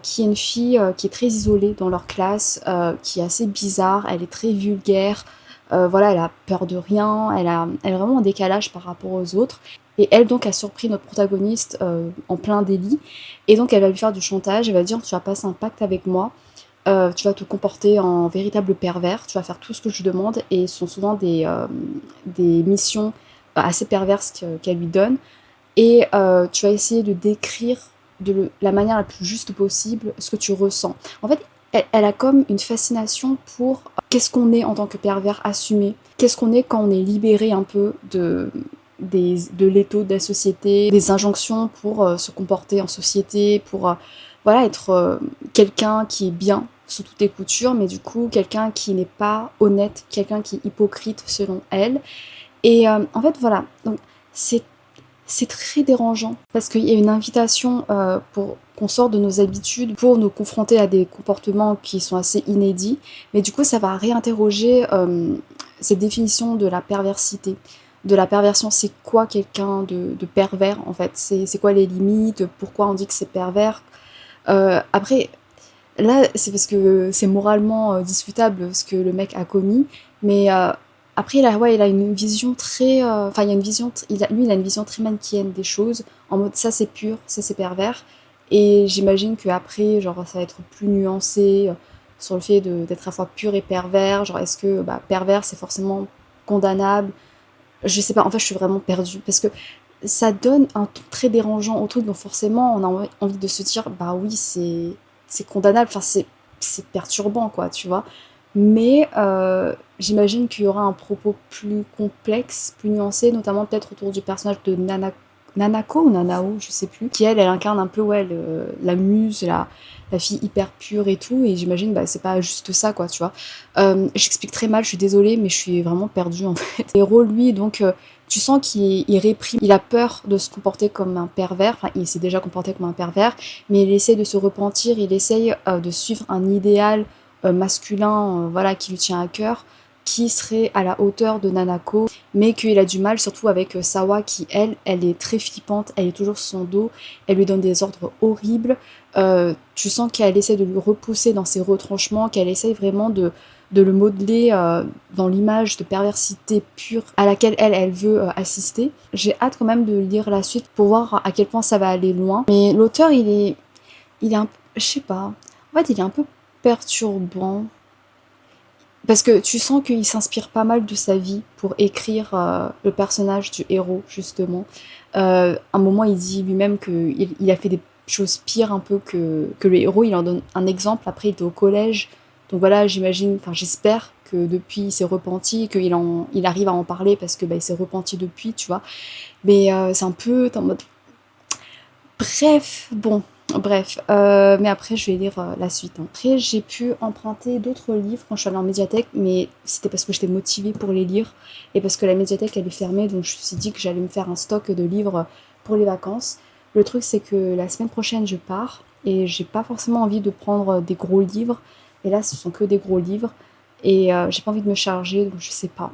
S2: qui est une fille qui est très isolée dans leur classe, qui est assez bizarre, elle est très vulgaire, voilà, elle a peur de rien, elle est vraiment en décalage par rapport aux autres. Et elle donc a surpris notre protagoniste en plein délit, et donc elle va lui faire du chantage, elle va dire tu vas passer un pacte avec moi, tu vas te comporter en véritable pervers, tu vas faire tout ce que je demande, et ce sont souvent des missions assez perverses qu'elle lui donne, et tu vas essayer de décrire la manière la plus juste possible ce que tu ressens. En fait, elle a comme une fascination pour qu'est-ce qu'on est en tant que pervers assumé, qu'est-ce qu'on est quand on est libéré un peu de l'étau de la société, des injonctions pour se comporter en société, pour voilà, être quelqu'un qui est bien sous toutes les coutures, mais du coup quelqu'un qui n'est pas honnête, quelqu'un qui est hypocrite selon elle. Et en fait, voilà, donc c'est c'est très dérangeant parce qu'il y a une invitation pour qu'on sorte de nos habitudes, pour nous confronter à des comportements qui sont assez inédits, mais du coup ça va réinterroger cette définition de la perversité, de la perversion. C'est quoi quelqu'un de pervers en fait? C'est quoi les limites? Pourquoi on dit que c'est pervers? Après, là, c'est parce que c'est moralement discutable ce que le mec a commis, mais après, là, ouais, il a une vision très. Enfin, il y a une vision. Lui, il a une vision très manichéenne des choses, en mode ça c'est pur, ça c'est pervers. Et j'imagine qu'après, genre, ça va être plus nuancé sur le fait d'être à la fois pur et pervers. Genre, est-ce que bah, pervers c'est forcément condamnable? Je sais pas, en fait, je suis vraiment perdue parce que ça donne un ton très dérangeant au truc, donc forcément, on a envie de se dire, bah oui, c'est condamnable, enfin, c'est perturbant, quoi, tu vois. Mais j'imagine qu'il y aura un propos plus complexe, plus nuancé, notamment peut-être autour du personnage de Nanako ou Nanao, je sais plus, qui elle incarne un peu ouais, la muse, la fille hyper pure et tout, et j'imagine bah, c'est pas juste ça, quoi, tu vois. J'explique très mal, je suis désolée, mais je suis vraiment perdue en fait. Le héros, lui, donc, tu sens qu'il réprime, il a peur de se comporter comme un pervers, enfin, il s'est déjà comporté comme un pervers, mais il essaie de se repentir, il essaye de suivre un idéal masculin, voilà, qui lui tient à cœur, qui serait à la hauteur de Nanako, mais qu'il a du mal, surtout avec Sawa, qui elle est très flippante, elle est toujours sur son dos, elle lui donne des ordres horribles, tu sens qu'elle essaie de lui repousser dans ses retranchements, qu'elle essaie vraiment de le modeler dans l'image de perversité pure à laquelle elle veut assister. J'ai hâte quand même de lire la suite pour voir à quel point ça va aller loin. Mais l'auteur, il est un peu, je sais pas, en fait, il est un peu perturbant. Parce que tu sens qu'il s'inspire pas mal de sa vie pour écrire le personnage du héros, justement. À un moment, il dit lui-même qu'il a fait des choses pires un peu que le héros. Il en donne un exemple. Après, il était au collège. Donc voilà, j'imagine, enfin j'espère que depuis il s'est repenti, il arrive à en parler parce que bah, il s'est repenti depuis, tu vois. Mais c'est un peu en mode bref, bon, bref, mais après je vais lire la suite, hein. Après j'ai pu emprunter d'autres livres quand je suis allée en médiathèque, mais c'était parce que j'étais motivée pour les lire et parce que la médiathèque elle est fermée, donc je me suis dit que j'allais me faire un stock de livres pour les vacances. Le truc c'est que la semaine prochaine je pars et j'ai pas forcément envie de prendre des gros livres, et là ce sont que des gros livres, et j'ai pas envie de me charger, donc je sais pas.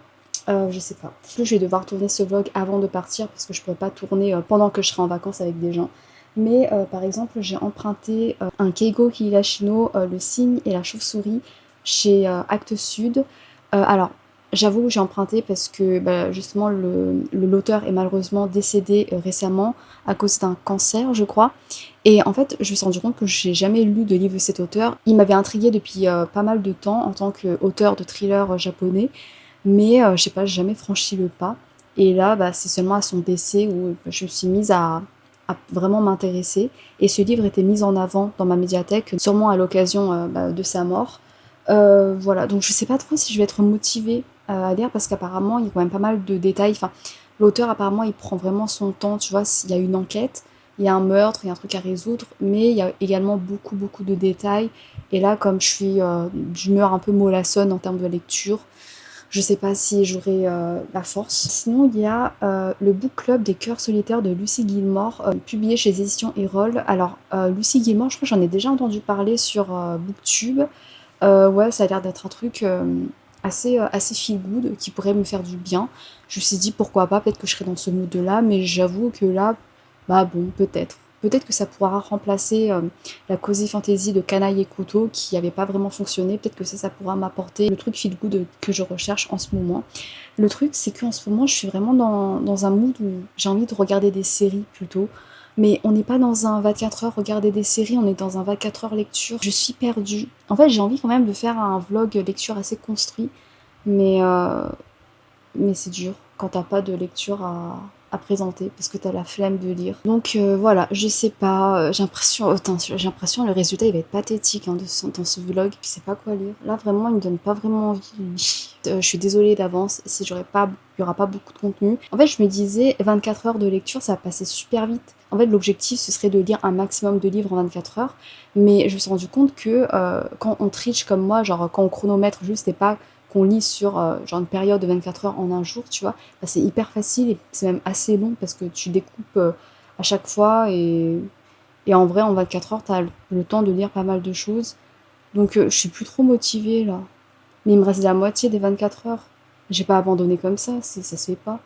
S2: Je sais pas. En plus, je vais devoir tourner ce vlog avant de partir parce que je pourrais pas tourner pendant que je serai en vacances avec des gens. Mais par exemple, j'ai emprunté un Keigo Higashino, Le cygne et la chauve-souris, chez Actes Sud. Alors, j'avoue que j'ai emprunté parce que bah, justement l'auteur est malheureusement décédé récemment à cause d'un cancer, je crois. Et en fait, je me suis rendu compte que j'ai jamais lu de livre de cet auteur. Il m'avait intriguée depuis pas mal de temps en tant qu'auteur de thriller japonais, mais je sais pas, j'ai jamais franchi le pas. Et là, bah, c'est seulement à son décès où je me suis mise à vraiment m'intéresser. Et ce livre était mis en avant dans ma médiathèque, sûrement à l'occasion bah, de sa mort. Voilà, donc je sais pas trop si je vais être motivée à lire parce qu'apparemment il y a quand même pas mal de détails. Enfin, l'auteur apparemment il prend vraiment son temps, tu vois, s'il y a une enquête, il y a un meurtre, il y a un truc à résoudre, mais il y a également beaucoup de détails. Et là, comme je suis d'humeur un peu mollassonne en termes de lecture, je sais pas si j'aurai la force. Sinon, il y a le book club des cœurs solitaires de Lucy Gilmore, publié chez les éditions Erol. Alors, Lucy Gilmore, je crois que j'en ai déjà entendu parler sur Booktube. Ouais, ça a l'air d'être un truc assez feel good, qui pourrait me faire du bien. Je me suis dit pourquoi pas, peut-être que je serais dans ce mood-là, mais j'avoue que là, bah bon, peut-être. Peut-être que ça pourra remplacer la Cozy Fantasy de Canaille et Couteau qui n'avait pas vraiment fonctionné. Peut-être que ça pourra m'apporter le truc feel good que je recherche en ce moment. Le truc, c'est qu'en ce moment, je suis vraiment dans un mood où j'ai envie de regarder des séries plutôt. Mais on n'est pas dans un 24 heures regarder des séries, on est dans un 24 heures lecture. Je suis perdue. En fait, j'ai envie quand même de faire un vlog lecture assez construit, mais, euh, mais c'est dur quand t'as pas de lecture à présenter parce que t'as la flemme de lire. Donc voilà, je sais pas, j'ai l'impression le résultat il va être pathétique hein, dans ce vlog, je sais pas quoi lire. Là vraiment, il me donne pas vraiment envie. Je suis désolée d'avance si il y aura pas beaucoup de contenu. En fait, je me disais 24 heures de lecture, ça va passer super vite. En fait, l'objectif ce serait de lire un maximum de livres en 24 heures, mais je me suis rendu compte que quand on triche comme moi, genre quand on chronomètre juste et pas qu'on lit sur genre une période de 24 heures en un jour, tu vois, bah, c'est hyper facile et c'est même assez long parce que tu découpes à chaque fois et en vrai, en 24 heures, tu as le temps de lire pas mal de choses. Donc je suis plus trop motivée là. Mais il me reste la moitié des 24 heures. J'ai pas abandonné comme ça se fait pas.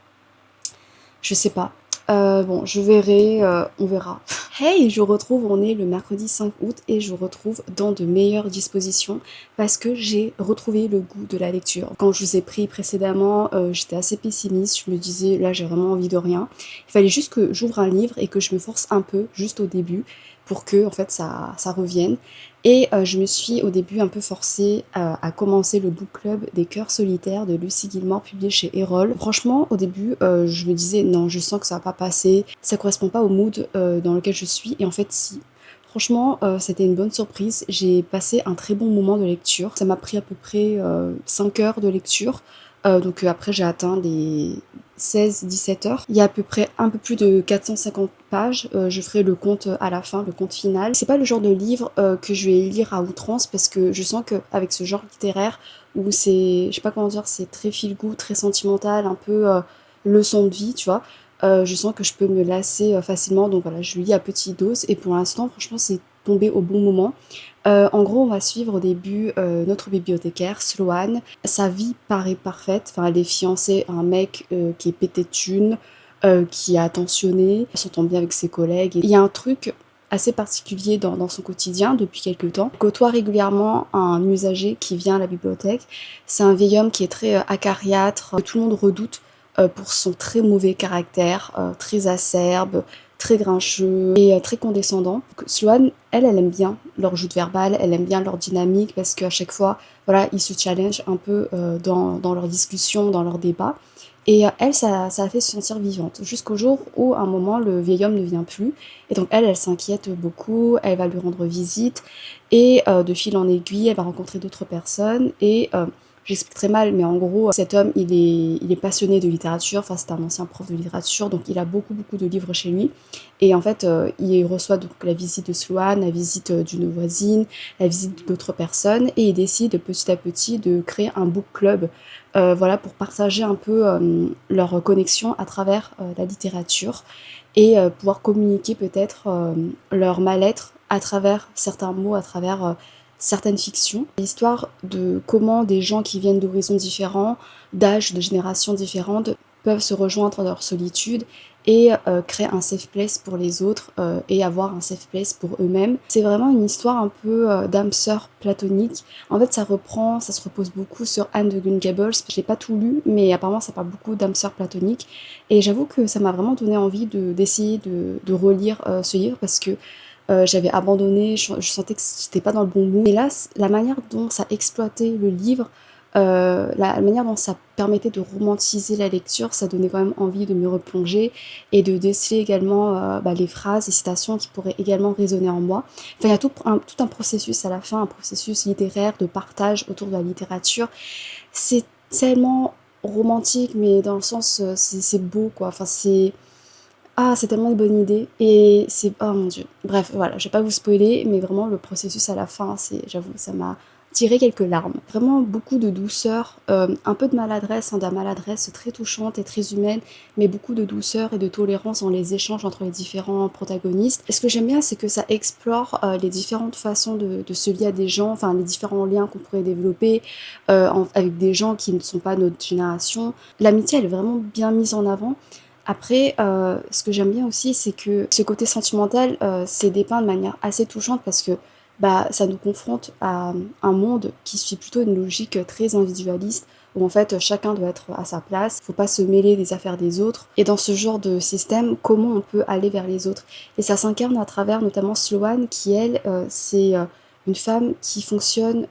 S2: Je sais pas. Bon, je verrai, on verra. Hey, on est le mercredi 5 août et je retrouve dans de meilleures dispositions parce que j'ai retrouvé le goût de la lecture. Quand je vous ai pris précédemment, j'étais assez pessimiste, je me disais là j'ai vraiment envie de rien. Il fallait juste que j'ouvre un livre et que je me force un peu juste au début pour que en fait ça revienne. Et je me suis au début un peu forcée à commencer le book club des Cœurs solitaires de Lucie Gilmore publié chez Erol. Franchement, au début, je me disais non, je sens que ça va pas passer, ça correspond pas au mood dans lequel je suis. Et en fait, si. Franchement, c'était une bonne surprise. J'ai passé un très bon moment de lecture. Ça m'a pris à peu près 5 heures de lecture. Donc après, j'ai atteint les 16-17 heures. Il y a à peu près un peu plus de 450 pages. Je ferai le compte à la fin, le compte final. C'est pas le genre de livre que je vais lire à outrance parce que je sens qu'avec ce genre littéraire où c'est, je sais pas comment dire, c'est très feel good, très sentimental, un peu leçon de vie, tu vois. Je sens que je peux me lasser facilement. Donc voilà, je lis à petite dose et pour l'instant, franchement, c'est tombé au bon moment. En gros, on va suivre au début notre bibliothécaire, Sloane. Sa vie paraît parfaite. Enfin, elle est fiancée à un mec qui est pété de thunes, qui est attentionné, elle s'entend bien avec ses collègues. Il y a un truc assez particulier dans son quotidien depuis quelques temps. Elle côtoie régulièrement un usager qui vient à la bibliothèque. C'est un vieil homme qui est très acariâtre, que tout le monde redoute pour son très mauvais caractère, très acerbe, très grincheux et très condescendant. Sloane, elle aime bien leur joute verbale, elle aime bien leur dynamique parce qu'à chaque fois, voilà, ils se challengent un peu dans leurs discussions, dans leurs débats. Et elle, ça la fait se sentir vivante. Jusqu'au jour où, à un moment, le vieil homme ne vient plus. Et donc, elle s'inquiète beaucoup, elle va lui rendre visite. Et de fil en aiguille, elle va rencontrer d'autres personnes. Et j'explique très mal, mais en gros, cet homme, il est passionné de littérature. Enfin, c'est un ancien prof de littérature, donc il a beaucoup, beaucoup de livres chez lui. Et en fait, il reçoit donc la visite de Sloane, la visite d'une voisine, la visite d'autres personnes. Et il décide petit à petit de créer un book club voilà, pour partager un peu leur connexion à travers la littérature et pouvoir communiquer peut-être leur mal-être à travers certains mots, à travers certaines fictions. L'histoire de comment des gens qui viennent d'horizons différents, d'âges, de générations différentes, peuvent se rejoindre dans leur solitude et créer un safe place pour les autres et avoir un safe place pour eux-mêmes. C'est vraiment une histoire un peu d'âme sœur platonique. En fait, ça se repose beaucoup sur Anne de Green Gables. Je l'ai pas tout lu, mais apparemment ça parle beaucoup d'âme sœur platonique. Et j'avoue que ça m'a vraiment donné envie d'essayer de relire ce livre parce que j'avais abandonné, je sentais que j'étais pas dans le bon mood. Et là, la manière dont ça exploitait le livre, la manière dont ça permettait de romantiser la lecture, ça donnait quand même envie de me replonger et de déceler également les phrases et citations qui pourraient également résonner en moi. Enfin, il y a tout un processus à la fin, un processus littéraire de partage autour de la littérature. C'est tellement romantique, mais dans le sens, c'est beau, quoi. Enfin, c'est tellement une bonne idée et c'est oh mon Dieu. Bref, voilà, je vais pas vous spoiler, mais vraiment le processus à la fin, j'avoue, ça m'a tiré quelques larmes. Vraiment beaucoup de douceur, un peu de maladresse, hein, de la maladresse très touchante et très humaine, mais beaucoup de douceur et de tolérance dans les échanges entre les différents protagonistes. Et ce que j'aime bien, c'est que ça explore les différentes façons de se lier à des gens, enfin les différents liens qu'on pourrait développer avec des gens qui ne sont pas notre génération. L'amitié, elle est vraiment bien mise en avant. Après, ce que j'aime bien aussi, c'est que ce côté sentimental, c'est dépeint de manière assez touchante parce que bah, ça nous confronte à un monde qui suit plutôt une logique très individualiste, où en fait chacun doit être à sa place, faut pas se mêler des affaires des autres. Et dans ce genre de système, comment on peut aller vers les autres? Et ça s'incarne à travers notamment Sloane, qui elle, c'est une femme qui fonctionne,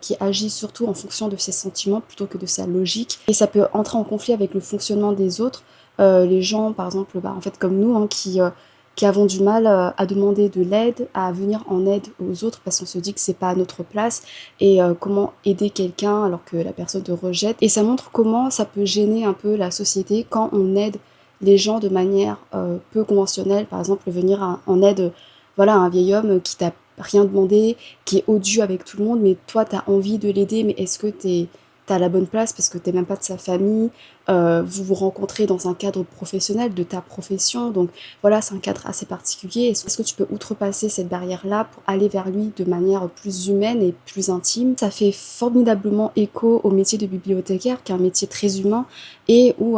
S2: qui agit surtout en fonction de ses sentiments plutôt que de sa logique. Et ça peut entrer en conflit avec le fonctionnement des autres. Les gens, par exemple, bah, en fait comme nous, hein, qui avons du mal à demander de l'aide, à venir en aide aux autres parce qu'on se dit que c'est pas à notre place et comment aider quelqu'un alors que la personne te rejette. Et ça montre comment ça peut gêner un peu la société quand on aide les gens de manière peu conventionnelle, par exemple venir en aide voilà, à un vieil homme qui t'a rien demandé, qui est odieux avec tout le monde, mais toi t'as envie de l'aider, mais est-ce que t'as la bonne place parce que t'es même pas de sa famille, vous vous rencontrez dans un cadre professionnel de ta profession, donc voilà, c'est un cadre assez particulier. Est-ce que tu peux outrepasser cette barrière-là pour aller vers lui de manière plus humaine et plus intime? Ça fait formidablement écho au métier de bibliothécaire, qui est un métier très humain, et où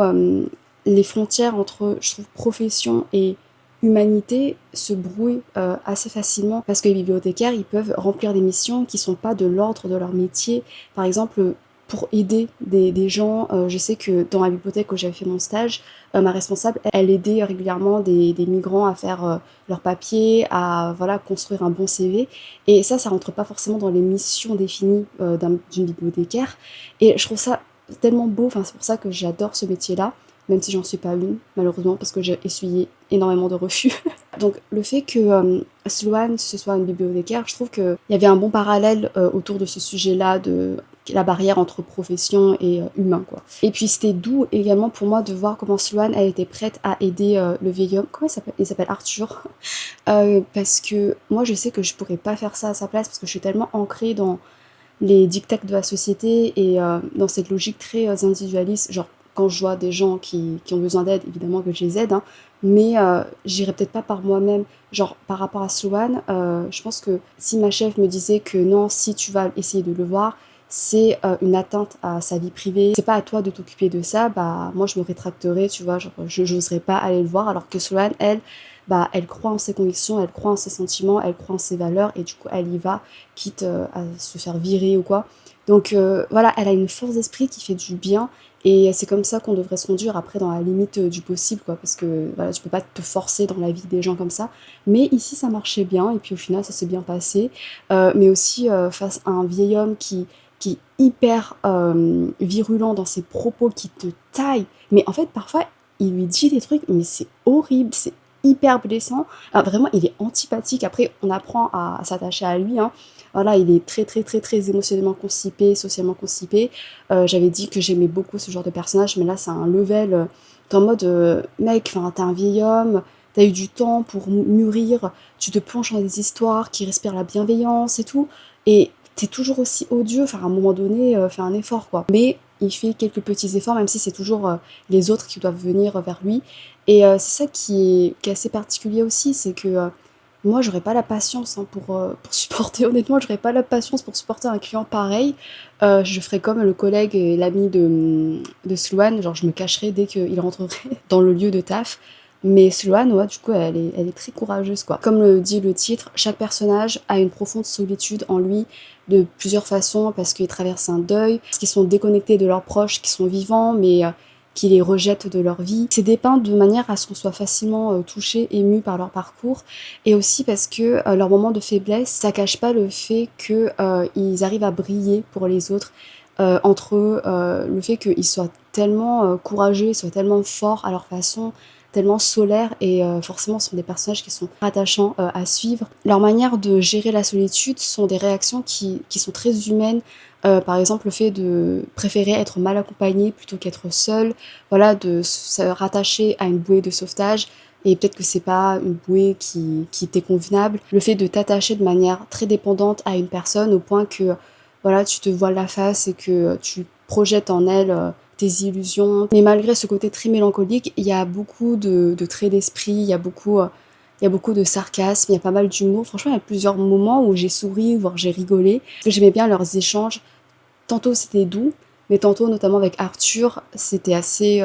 S2: les frontières entre, je trouve, profession et humanité se brouillent assez facilement parce que les bibliothécaires, ils peuvent remplir des missions qui sont pas de l'ordre de leur métier. Par exemple, pour aider des gens. Je sais que dans la bibliothèque où j'avais fait mon stage, ma responsable, elle aidait régulièrement des migrants à faire leurs papiers, à voilà, construire un bon CV. Et ça rentre pas forcément dans les missions définies d'une bibliothécaire. Et je trouve ça tellement beau, enfin, c'est pour ça que j'adore ce métier-là, même si j'en suis pas une, malheureusement, parce que j'ai essuyé énormément de refus. Donc le fait que Sloane ce soit une bibliothécaire, je trouve qu'il y avait un bon parallèle autour de ce sujet-là, de la barrière entre profession et humain, quoi. Et puis c'était doux également pour moi de voir comment Sloane elle était prête à aider le vieil homme. Comment il s'appelle? Il s'appelle Arthur. Parce que moi je sais que je pourrais pas faire ça à sa place parce que je suis tellement ancrée dans les dictats de la société et dans cette logique très individualiste. Genre quand je vois des gens qui ont besoin d'aide, évidemment que je les aide, hein, mais j'irai peut-être pas par moi-même. Genre par rapport à Sloane, je pense que si ma chef me disait que non, si tu vas essayer de le voir, c'est une atteinte à sa vie privée, c'est pas à toi de t'occuper de ça, bah moi je me rétracterais, tu vois, genre je n'oserais pas aller le voir, alors que Sloane, elle, bah elle croit en ses convictions, elle croit en ses sentiments, elle croit en ses valeurs, et du coup elle y va, quitte à se faire virer ou quoi. Donc voilà, elle a une force d'esprit qui fait du bien, et c'est comme ça qu'on devrait se conduire après dans la limite du possible, quoi, parce que voilà, tu peux pas te forcer dans la vie des gens comme ça. Mais ici ça marchait bien, et puis au final ça s'est bien passé. Mais aussi face à un vieil homme qui est hyper virulent dans ses propos, qui te taille. Mais en fait, parfois, il lui dit des trucs, mais c'est horrible, c'est hyper blessant. Ah, vraiment, il est antipathique. Après, on apprend à s'attacher à lui, hein. Voilà, il est très, très, très, très émotionnellement constipé, socialement constipé. J'avais dit que j'aimais beaucoup ce genre de personnage, mais là, c'est un level. T'es en mode, mec, t'es un vieil homme, t'as eu du temps pour mûrir, tu te plonges dans des histoires qui respirent la bienveillance et tout. Et t'es toujours aussi odieux, enfin à un moment donné, fais un effort quoi. Mais il fait quelques petits efforts, même si c'est toujours les autres qui doivent venir vers lui. Et c'est ça qui est assez particulier aussi, c'est que moi j'aurais pas la patience hein, pour supporter, honnêtement, j'aurais pas la patience pour supporter un client pareil. Je ferais comme le collègue et l'ami de Sloane, genre je me cacherais dès qu'il rentrerait dans le lieu de taf. Mais Sloane, ouais, du coup, elle est très courageuse, quoi. Comme le dit le titre, chaque personnage a une profonde solitude en lui, de plusieurs façons, parce qu'ils traversent un deuil, parce qu'ils sont déconnectés de leurs proches qui sont vivants, mais qui les rejettent de leur vie. C'est dépeint de manière à ce qu'on soit facilement touché, ému par leur parcours, et aussi parce que leur moment de faiblesse, ça cache pas le fait qu'ils arrivent à briller pour les autres, entre eux, le fait qu'ils soient tellement courageux, ils soient tellement forts à leur façon, tellement solaires et forcément ce sont des personnages qui sont attachants à suivre. Leur manière de gérer la solitude sont des réactions qui sont très humaines. Par exemple, le fait de préférer être mal accompagné plutôt qu'être seul, voilà, de se rattacher à une bouée de sauvetage, et peut-être que c'est pas une bouée qui t'est convenable. Le fait de t'attacher de manière très dépendante à une personne au point que voilà, tu te voiles la face et que tu projettes en elle tes illusions. Mais malgré ce côté très mélancolique, il y a beaucoup de traits d'esprit, il y a beaucoup de sarcasme, il y a pas mal d'humour. Franchement, il y a plusieurs moments où j'ai souri, voire j'ai rigolé. Parce que j'aimais bien leurs échanges. Tantôt c'était doux, mais tantôt, notamment avec Arthur, c'était assez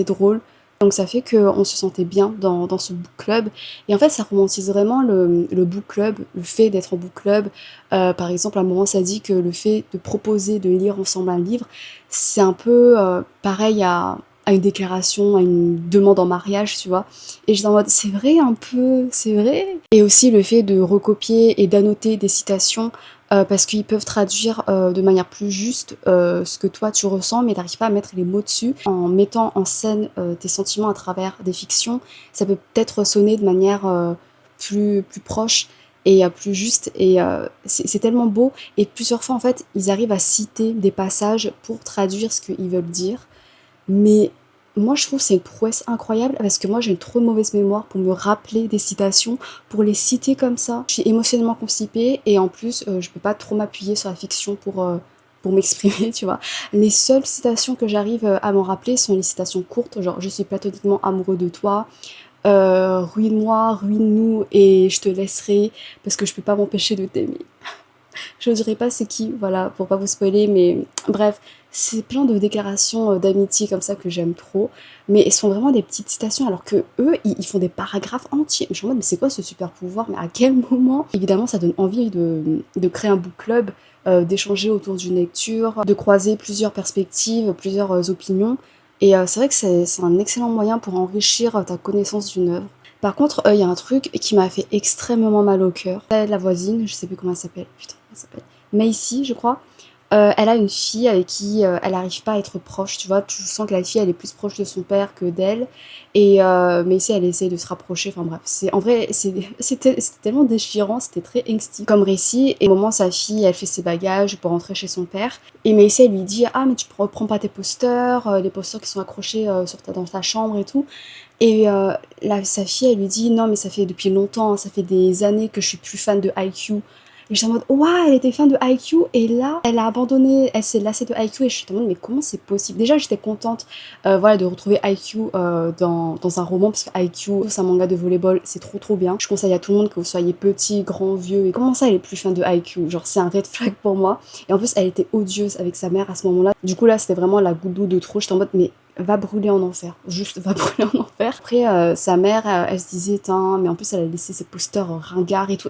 S2: drôle. Donc ça fait qu'on se sentait bien dans ce book club. Et en fait, ça romantise vraiment le book club, le fait d'être en book club. Par exemple, à un moment, ça dit que le fait de proposer de lire ensemble un livre, c'est un peu pareil à une déclaration, à une demande en mariage, tu vois. Et j'étais en mode, c'est vrai un peu, c'est vrai. Et aussi le fait de recopier et d'annoter des citations parce qu'ils peuvent traduire de manière plus juste ce que toi tu ressens, mais t'arrives pas à mettre les mots dessus. En mettant en scène tes sentiments à travers des fictions, ça peut peut-être sonner de manière plus proche et plus juste. Et c'est tellement beau. Et plusieurs fois, en fait, ils arrivent à citer des passages pour traduire ce qu'ils veulent dire. Mais moi, je trouve que c'est une prouesse incroyable parce que moi, j'ai une trop mauvaise mémoire pour me rappeler des citations, pour les citer comme ça. Je suis émotionnellement constipée et en plus, je peux pas trop m'appuyer sur la fiction pour m'exprimer, tu vois. Les seules citations que j'arrive à m'en rappeler sont les citations courtes, genre je suis platoniquement amoureux de toi, ruine-moi, ruine-nous et je te laisserai parce que je peux pas m'empêcher de t'aimer. Je ne dirais pas c'est qui, voilà, pour pas vous spoiler, mais bref, c'est plein de déclarations d'amitié comme ça que j'aime trop, mais elles sont vraiment des petites citations, alors que eux, ils font des paragraphes entiers. Je suis en mode, mais c'est quoi ce super pouvoir? Mais à quel moment? Évidemment, ça donne envie de créer un book club, d'échanger autour d'une lecture, de croiser plusieurs perspectives, plusieurs opinions. Et c'est vrai que c'est un excellent moyen pour enrichir ta connaissance d'une œuvre. Par contre, il y a un truc qui m'a fait extrêmement mal au cœur. La voisine, je sais plus comment elle s'appelle, putain, comment elle s'appelle. Macy, je crois. Elle a une fille avec qui elle n'arrive pas à être proche, tu vois. Tu sens que la fille, elle est plus proche de son père que d'elle. Et Macy, elle essaie de se rapprocher. Enfin bref, en vrai, c'était tellement déchirant, c'était très angsty comme récit. Et au moment, sa fille, elle fait ses bagages pour rentrer chez son père. Et Macy, elle lui dit, ah, mais tu reprends pas tes posters, les posters qui sont accrochés dans ta chambre et tout. Et sa fille, elle lui dit, non, mais ça fait depuis longtemps, hein, ça fait des années que je suis plus fan de IQ. Et j'étais en mode, ouah, elle était fan de IQ, et là, elle a abandonné, elle s'est lassée de IQ, et je suis en mode, mais comment c'est possible? Déjà, j'étais contente, voilà, de retrouver IQ dans un roman, parce que IQ, c'est un manga de volleyball, c'est trop trop bien. Je conseille à tout le monde, que vous soyez petit, grand, vieux, et comment ça, elle est plus fan de IQ? Genre, c'est un red flag pour moi. Et en plus, elle était odieuse avec sa mère à ce moment-là. Du coup, là, c'était vraiment la goutte d'eau de trop. J'étais en mode, mais va brûler en enfer, juste va brûler en enfer. Après, sa mère, elle se disait, mais en plus, elle a laissé ses posters ringards et tout.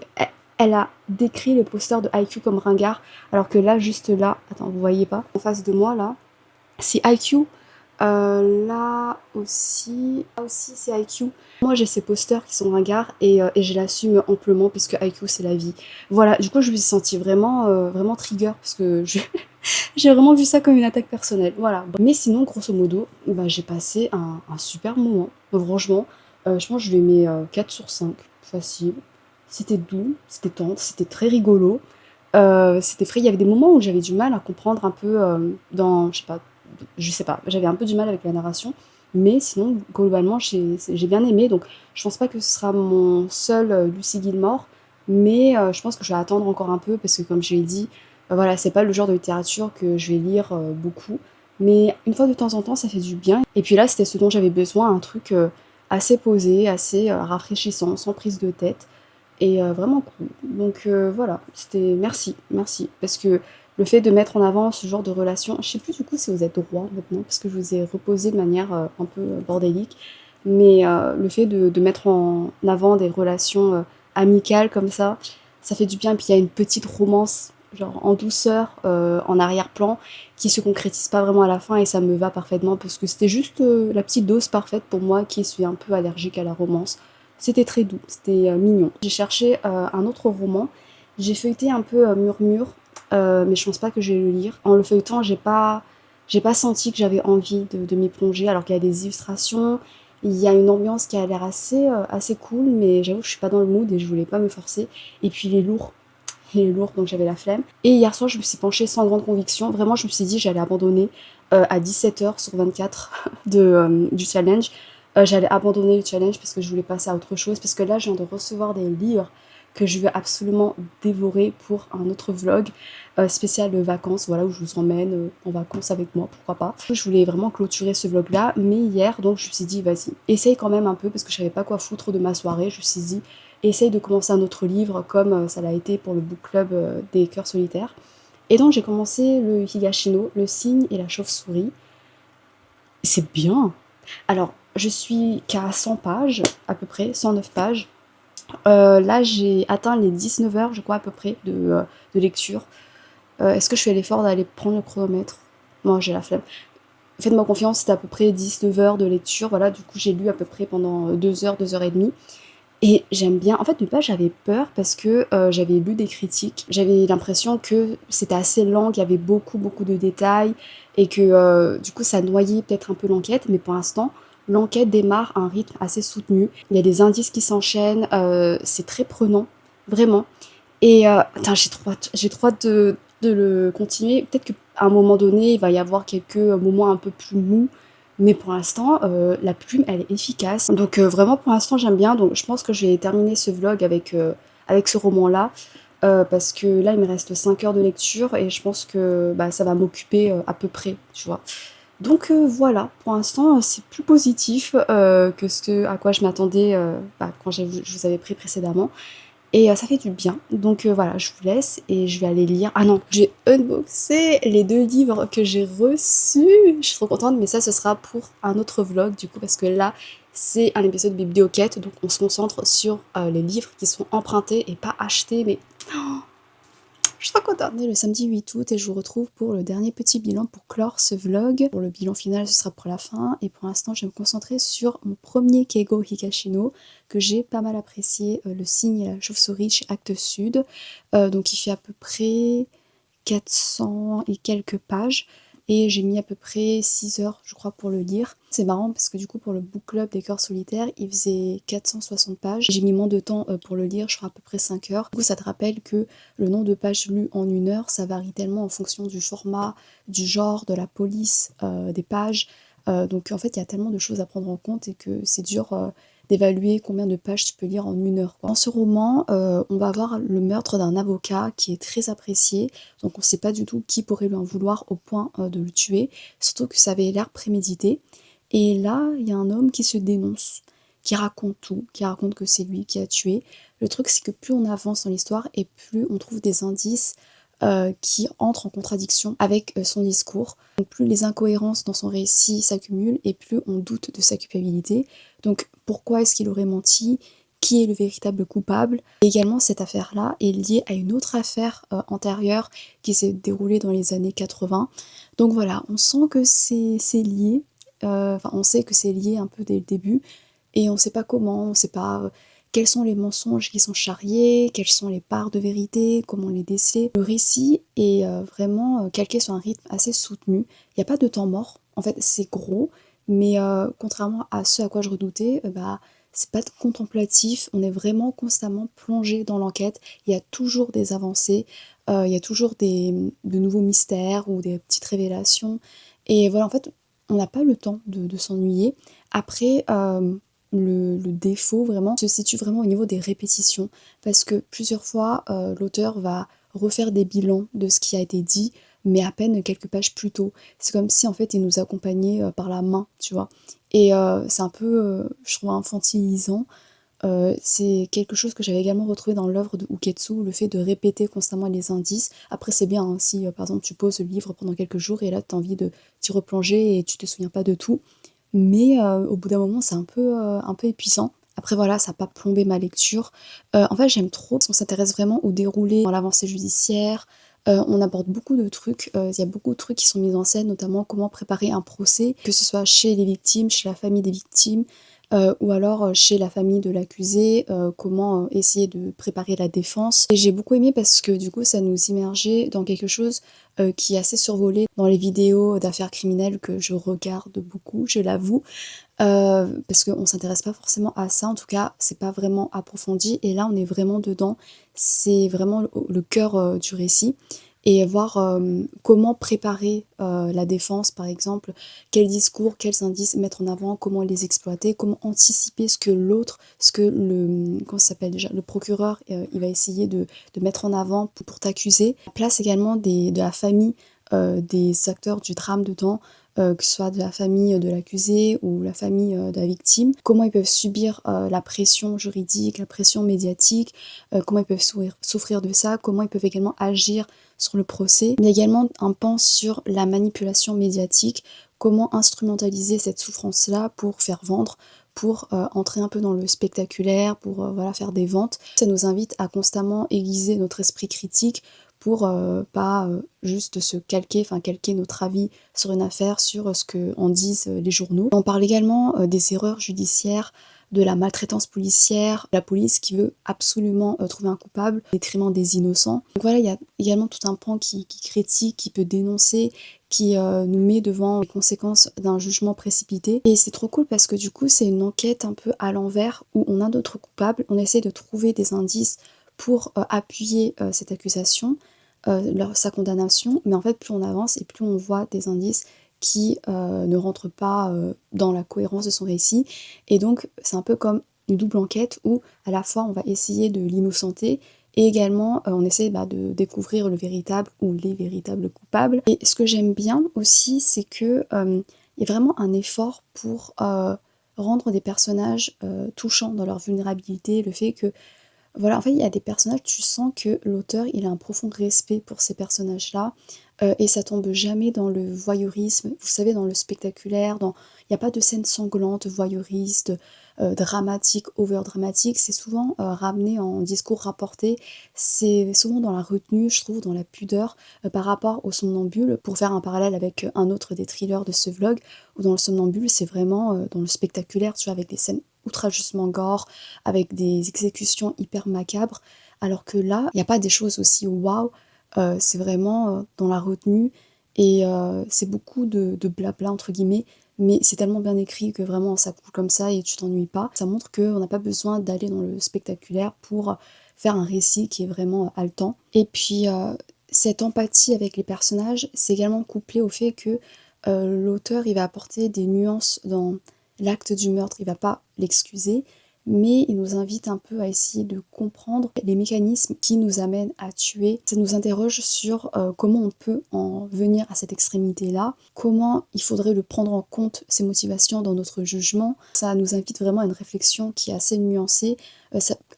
S2: Elle a décrit le poster de IQ comme ringard, alors que là, juste là, attends, vous voyez pas, en face de moi, là, c'est IQ. Là aussi c'est IQ. Moi j'ai ces posters qui sont ringards et je l'assume amplement puisque IQ c'est la vie. Voilà, du coup je me suis sentie vraiment trigger parce que j'ai vraiment vu ça comme une attaque personnelle. Voilà. Mais sinon, grosso modo, bah, j'ai passé un super moment. Franchement, je pense que je lui mets 4 sur 5. Facile. C'était doux, c'était tendre, c'était très rigolo. C'était frais. Il y avait des moments où j'avais du mal à comprendre un peu je sais pas, j'avais un peu du mal avec la narration. Mais sinon, globalement, j'ai bien aimé. Donc, je pense pas que ce sera mon seul Lucy Gilmore. Mais je pense que je vais attendre encore un peu parce que, comme je l'ai dit, voilà, c'est pas le genre de littérature que je vais lire beaucoup. Mais une fois de temps en temps, ça fait du bien. Et puis là, c'était ce dont j'avais besoin, un truc assez posé, assez rafraîchissant, sans prise de tête et vraiment cool. Donc voilà, c'était merci. Parce que le fait de mettre en avant ce genre de relation, je sais plus du coup si vous êtes droit maintenant, parce que je vous ai reposé de manière un peu bordélique, mais le fait de mettre en avant des relations amicales comme ça fait du bien. Puis il y a une petite romance, genre en douceur, en arrière-plan, qui se concrétise pas vraiment à la fin et ça me va parfaitement parce que c'était juste la petite dose parfaite pour moi qui suis un peu allergique à la romance. C'était très doux, c'était mignon. J'ai cherché un autre roman. J'ai feuilleté un peu Murmure, mais je pense pas que je vais le lire. En le feuilletant, j'ai pas senti que j'avais envie de m'y plonger, alors qu'il y a des illustrations, il y a une ambiance qui a l'air assez cool, mais j'avoue que je suis pas dans le mood et je voulais pas me forcer. Et puis il est lourd, donc j'avais la flemme. Et hier soir, je me suis penchée sans grande conviction. Vraiment, je me suis dit j'allais abandonner à 17h sur 24 du challenge. J'allais abandonner le challenge parce que je voulais passer à autre chose. Parce que là, je viens de recevoir des livres que je veux absolument dévorer pour un autre vlog spécial vacances, voilà, où je vous emmène en vacances avec moi, pourquoi pas. Je voulais vraiment clôturer ce vlog là, mais hier, donc je me suis dit, vas-y, essaye quand même un peu, parce que je savais pas quoi foutre de ma soirée. Je me suis dit, essaye de commencer un autre livre, comme ça l'a été pour le book club des cœurs solitaires. Et donc j'ai commencé le Higashino, le cygne et la chauve-souris. C'est bien. Alors, je suis qu'à 100 pages, à peu près, 109 pages. Là, j'ai atteint les 19 heures, je crois, à peu près, de lecture. Est-ce que je fais l'effort d'aller prendre le chronomètre? Moi, j'ai la flemme. Faites-moi confiance, c'était à peu près 19 heures de lecture. Voilà, du coup, j'ai lu à peu près pendant 2 heures et demie. Et j'aime bien. En fait, de base, j'avais peur parce que j'avais lu des critiques. J'avais l'impression que c'était assez lent, qu'il y avait beaucoup, beaucoup de détails et que du coup, ça noyait peut-être un peu l'enquête. Mais pour l'instant, l'enquête démarre à un rythme assez soutenu. Il y a des indices qui s'enchaînent. C'est très prenant, vraiment. Et putain, j'ai trop hâte de le continuer. Peut-être qu'à un moment donné, il va y avoir quelques moments un peu plus mous. Mais pour l'instant, la plume, elle est efficace. Donc vraiment, pour l'instant, j'aime bien. Donc je pense que je vais terminer ce vlog avec ce roman-là. Parce que là, il me reste 5 heures de lecture et je pense que bah, ça va m'occuper à peu près, tu vois. Donc voilà, pour l'instant, c'est plus positif que ce à quoi je m'attendais bah, quand je vous avais pris précédemment. Et ça fait du bien. Donc voilà, je vous laisse et je vais aller lire. Ah non, j'ai unboxé les 2 livres que j'ai reçus. Je suis trop contente, mais ça, ce sera pour un autre vlog du coup, parce que là, c'est un épisode de biblioquette, donc on se concentre sur les livres qui sont empruntés et pas achetés, mais je suis trop contente. On est le samedi 8 août et je vous retrouve pour le dernier petit bilan pour clore ce vlog. Pour le bilan final, ce sera pour la fin. Et pour l'instant, je vais me concentrer sur mon premier Keigo Higashino que j'ai pas mal apprécié, le cygne et la chauve-souris chez Actes Sud. Donc il fait à peu près 400 et quelques pages. Et j'ai mis à peu près 6 heures, je crois, pour le lire. C'est marrant parce que du coup, pour le book club des corps solitaires, il faisait 460 pages. J'ai mis moins de temps pour le lire, je crois à peu près 5 heures. Du coup, ça te rappelle que le nombre de pages lues en 1 heure, ça varie tellement en fonction du format, du genre, de la police des pages. Donc en fait, il y a tellement de choses à prendre en compte et que c'est dur d'évaluer combien de pages tu peux lire en 1 heure, quoi. Dans ce roman, on va avoir le meurtre d'un avocat qui est très apprécié, donc on ne sait pas du tout qui pourrait lui en vouloir au point de le tuer, surtout que ça avait l'air prémédité. Et là, il y a un homme qui se dénonce, qui raconte tout, qui raconte que c'est lui qui a tué. Le truc, c'est que plus on avance dans l'histoire et plus on trouve des indices qui entrent en contradiction avec son discours. Donc plus les incohérences dans son récit s'accumulent et plus on doute de sa culpabilité. Donc pourquoi est-ce qu'il aurait menti? Qui est le véritable coupable? Et également, cette affaire-là est liée à une autre affaire antérieure qui s'est déroulée dans les années 80. Donc voilà, on sent que c'est lié. Enfin, on sait que c'est lié un peu dès le début. Et on ne sait pas comment, on ne sait pas quels sont les mensonges qui sont charriés, quelles sont les parts de vérité, comment les déceler. Le récit est vraiment calqué sur un rythme assez soutenu. Il n'y a pas de temps mort. En fait, c'est gros, mais contrairement à ce à quoi je redoutais, bah, c'est pas contemplatif. On est vraiment constamment plongé dans l'enquête. Il y a toujours des avancées, il y a toujours de nouveaux mystères ou des petites révélations. Et voilà, en fait, on n'a pas le temps de s'ennuyer. Après, le défaut vraiment se situe vraiment au niveau des répétitions parce que plusieurs fois l'auteur va refaire des bilans de ce qui a été dit mais à peine quelques pages plus tôt. C'est comme si en fait il nous accompagnait par la main, tu vois. Et c'est un peu, je trouve, infantilisant. C'est quelque chose que j'avais également retrouvé dans l'œuvre de Uketsu, le fait de répéter constamment les indices. Après c'est bien hein, si par exemple tu poses le livre pendant quelques jours et là tu as envie de t'y replonger et tu te souviens pas de tout. Mais au bout d'un moment, c'est un peu épuisant. Après voilà, ça n'a pas plombé ma lecture. En fait, j'aime trop parce qu'on s'intéresse vraiment au déroulé, dans l'avancée judiciaire. On aborde beaucoup de trucs. Il y a beaucoup de trucs qui sont mis en scène, notamment comment préparer un procès, que ce soit chez les victimes, chez la famille des victimes, ou alors chez la famille de l'accusé, comment essayer de préparer la défense. Et j'ai beaucoup aimé parce que du coup, ça nous immergeait dans quelque chose qui est assez survolé dans les vidéos d'affaires criminelles que je regarde beaucoup, je l'avoue, parce qu'on s'intéresse pas forcément à ça, en tout cas c'est pas vraiment approfondi et là on est vraiment dedans, c'est vraiment le cœur du récit et voir comment préparer la défense, par exemple, quels discours, quels indices mettre en avant, comment les exploiter, comment anticiper ce que l'autre, ce que comment ça s'appelle déjà, le procureur, il va essayer de mettre en avant pour t'accuser. La place également de la famille, des acteurs du drame dedans, que ce soit de la famille de l'accusé ou la famille de la victime, comment ils peuvent subir la pression juridique, la pression médiatique, comment ils peuvent souffrir de ça, comment ils peuvent également agir sur le procès. Il y a également un pan sur la manipulation médiatique, comment instrumentaliser cette souffrance-là pour faire vendre, pour entrer un peu dans le spectaculaire, pour voilà, faire des ventes. Ça nous invite à constamment aiguiser notre esprit critique pour pas juste se calquer notre avis sur une affaire, sur ce que en disent les journaux. On parle également des erreurs judiciaires, de la maltraitance policière, la police qui veut absolument trouver un coupable au détriment des innocents. Donc voilà, il y a également tout un pan qui critique, qui peut dénoncer, qui nous met devant les conséquences d'un jugement précipité. Et c'est trop cool parce que du coup, c'est une enquête un peu à l'envers où on a d'autres coupables, on essaie de trouver des indices pour appuyer cette accusation, sa condamnation, mais en fait plus on avance et plus on voit des indices qui ne rentrent pas dans la cohérence de son récit, et donc c'est un peu comme une double enquête où à la fois on va essayer de l'innocenter et également on essaie de découvrir le véritable ou les véritables coupables. Et ce que j'aime bien aussi, c'est que il y a vraiment un effort pour rendre des personnages touchants dans leur vulnérabilité, le fait que voilà, en fait, il y a des personnages, tu sens que l'auteur, il a un profond respect pour ces personnages-là, et ça tombe jamais dans le voyeurisme, vous savez, dans le spectaculaire, il y a pas de scènes sanglantes, voyeuristes, dramatiques, over dramatiques, c'est souvent, ramené en discours rapporté, c'est souvent dans la retenue, je trouve, dans la pudeur, par rapport au Somnambule, pour faire un parallèle avec, un autre des thrillers de ce vlog, où dans le Somnambule, c'est vraiment, dans le spectaculaire, tu vois, avec des scènes outrageusement gore, avec des exécutions hyper macabres, alors que là, il n'y a pas des choses aussi waouh, c'est vraiment dans la retenue, et c'est beaucoup de blabla entre guillemets, mais c'est tellement bien écrit que vraiment ça coule comme ça et tu t'ennuies pas. Ça montre qu'on n'a pas besoin d'aller dans le spectaculaire pour faire un récit qui est vraiment haletant. Et puis cette empathie avec les personnages, c'est également couplé au fait que l'auteur il va apporter des nuances dans l'acte du meurtre, il va pas l'excuser, mais il nous invite un peu à essayer de comprendre les mécanismes qui nous amènent à tuer. Ça nous interroge sur comment on peut en venir à cette extrémité-là, comment il faudrait le prendre en compte, ses motivations dans notre jugement. Ça nous invite vraiment à une réflexion qui est assez nuancée,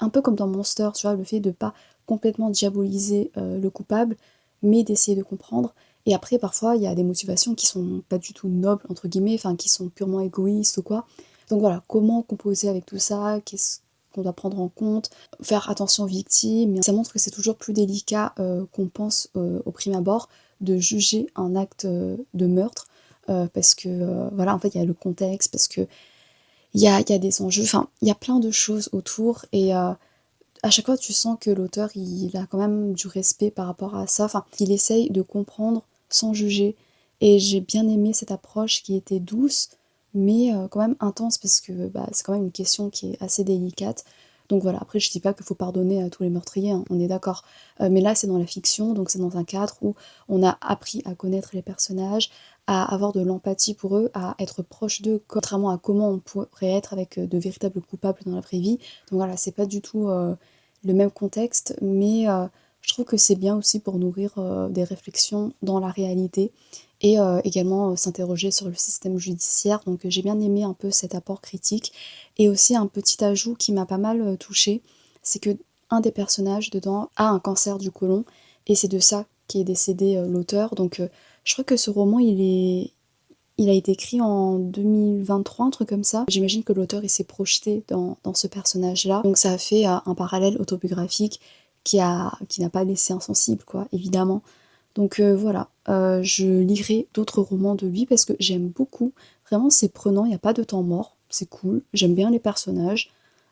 S2: un peu comme dans Monster, tu vois, le fait de pas complètement diaboliser le coupable, mais d'essayer de comprendre. Et après, parfois, il y a des motivations qui sont pas du tout nobles, entre guillemets, enfin, qui sont purement égoïstes ou quoi. Donc voilà, comment composer avec tout ça, qu'est-ce qu'on doit prendre en compte, faire attention aux victimes. Ça montre que c'est toujours plus délicat qu'on pense au prime abord de juger un acte de meurtre, parce que voilà, en fait, il y a le contexte, parce que il y a des enjeux, enfin, il y a plein de choses autour, et à chaque fois, tu sens que l'auteur, il a quand même du respect par rapport à ça, enfin, il essaye de comprendre sans juger. Et j'ai bien aimé cette approche qui était douce, mais quand même intense, parce que c'est quand même une question qui est assez délicate. Donc voilà, après, je dis pas qu'il faut pardonner à tous les meurtriers, hein, on est d'accord. Mais là, c'est dans la fiction, donc c'est dans un cadre où on a appris à connaître les personnages, à avoir de l'empathie pour eux, à être proche d'eux, contrairement à comment on pourrait être avec de véritables coupables dans la vraie vie. Donc voilà, c'est pas du tout le même contexte, mais je trouve que c'est bien aussi pour nourrir des réflexions dans la réalité, et également s'interroger sur le système judiciaire. Donc j'ai bien aimé un peu cet apport critique. Et aussi un petit ajout qui m'a pas mal touchée, c'est que un des personnages dedans a un cancer du côlon, et c'est de ça qu'est décédé l'auteur. Donc je crois que ce roman il a été écrit en 2023, un truc comme ça. J'imagine que l'auteur il s'est projeté dans ce personnage-là. Donc ça a fait un parallèle autobiographique qui n'a pas laissé insensible, quoi, évidemment. Donc voilà, je lirai d'autres romans de lui parce que j'aime beaucoup. Vraiment, c'est prenant, il n'y a pas de temps mort, c'est cool. J'aime bien les personnages,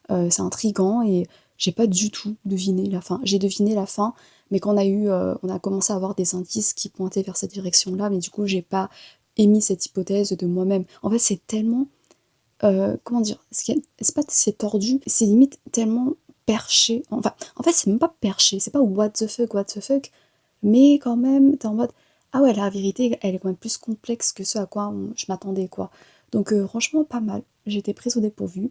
S2: c'est intriguant, et j'ai pas du tout deviné la fin. J'ai deviné la fin, mais quand on a commencé à avoir des indices qui pointaient vers cette direction-là, mais du coup, j'ai pas émis cette hypothèse de moi-même. En fait, c'est tellement, comment dire, c'est pas que c'est tordu, c'est limite tellement perché. Enfin, en fait, c'est même pas perché, c'est pas what the fuck, mais quand même, t'es en mode ah ouais, la vérité, elle est quand même plus complexe que ce à quoi je m'attendais, quoi. Donc franchement, pas mal. J'ai été prise au dépourvu.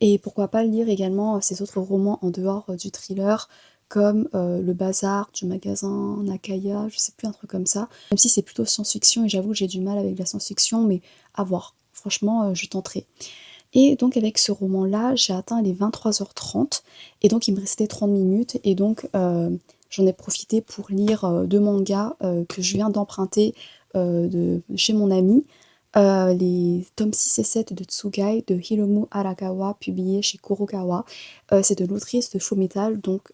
S2: Et pourquoi pas lire également ces autres romans en dehors du thriller, comme Le Bazar du magasin Nakaya, je sais plus, un truc comme ça. Même si c'est plutôt science-fiction, et j'avoue que j'ai du mal avec la science-fiction, mais à voir. Franchement, je tenterai. Et donc avec ce roman-là, j'ai atteint les 23h30, et donc il me restait 30 minutes, et donc j'en ai profité pour lire 2 mangas que je viens d'emprunter de chez mon ami. Les tomes 6 et 7 de Tsugai de Hiromu Arakawa, publiés chez Kurokawa. C'est de l'autrice de Fullmetal, donc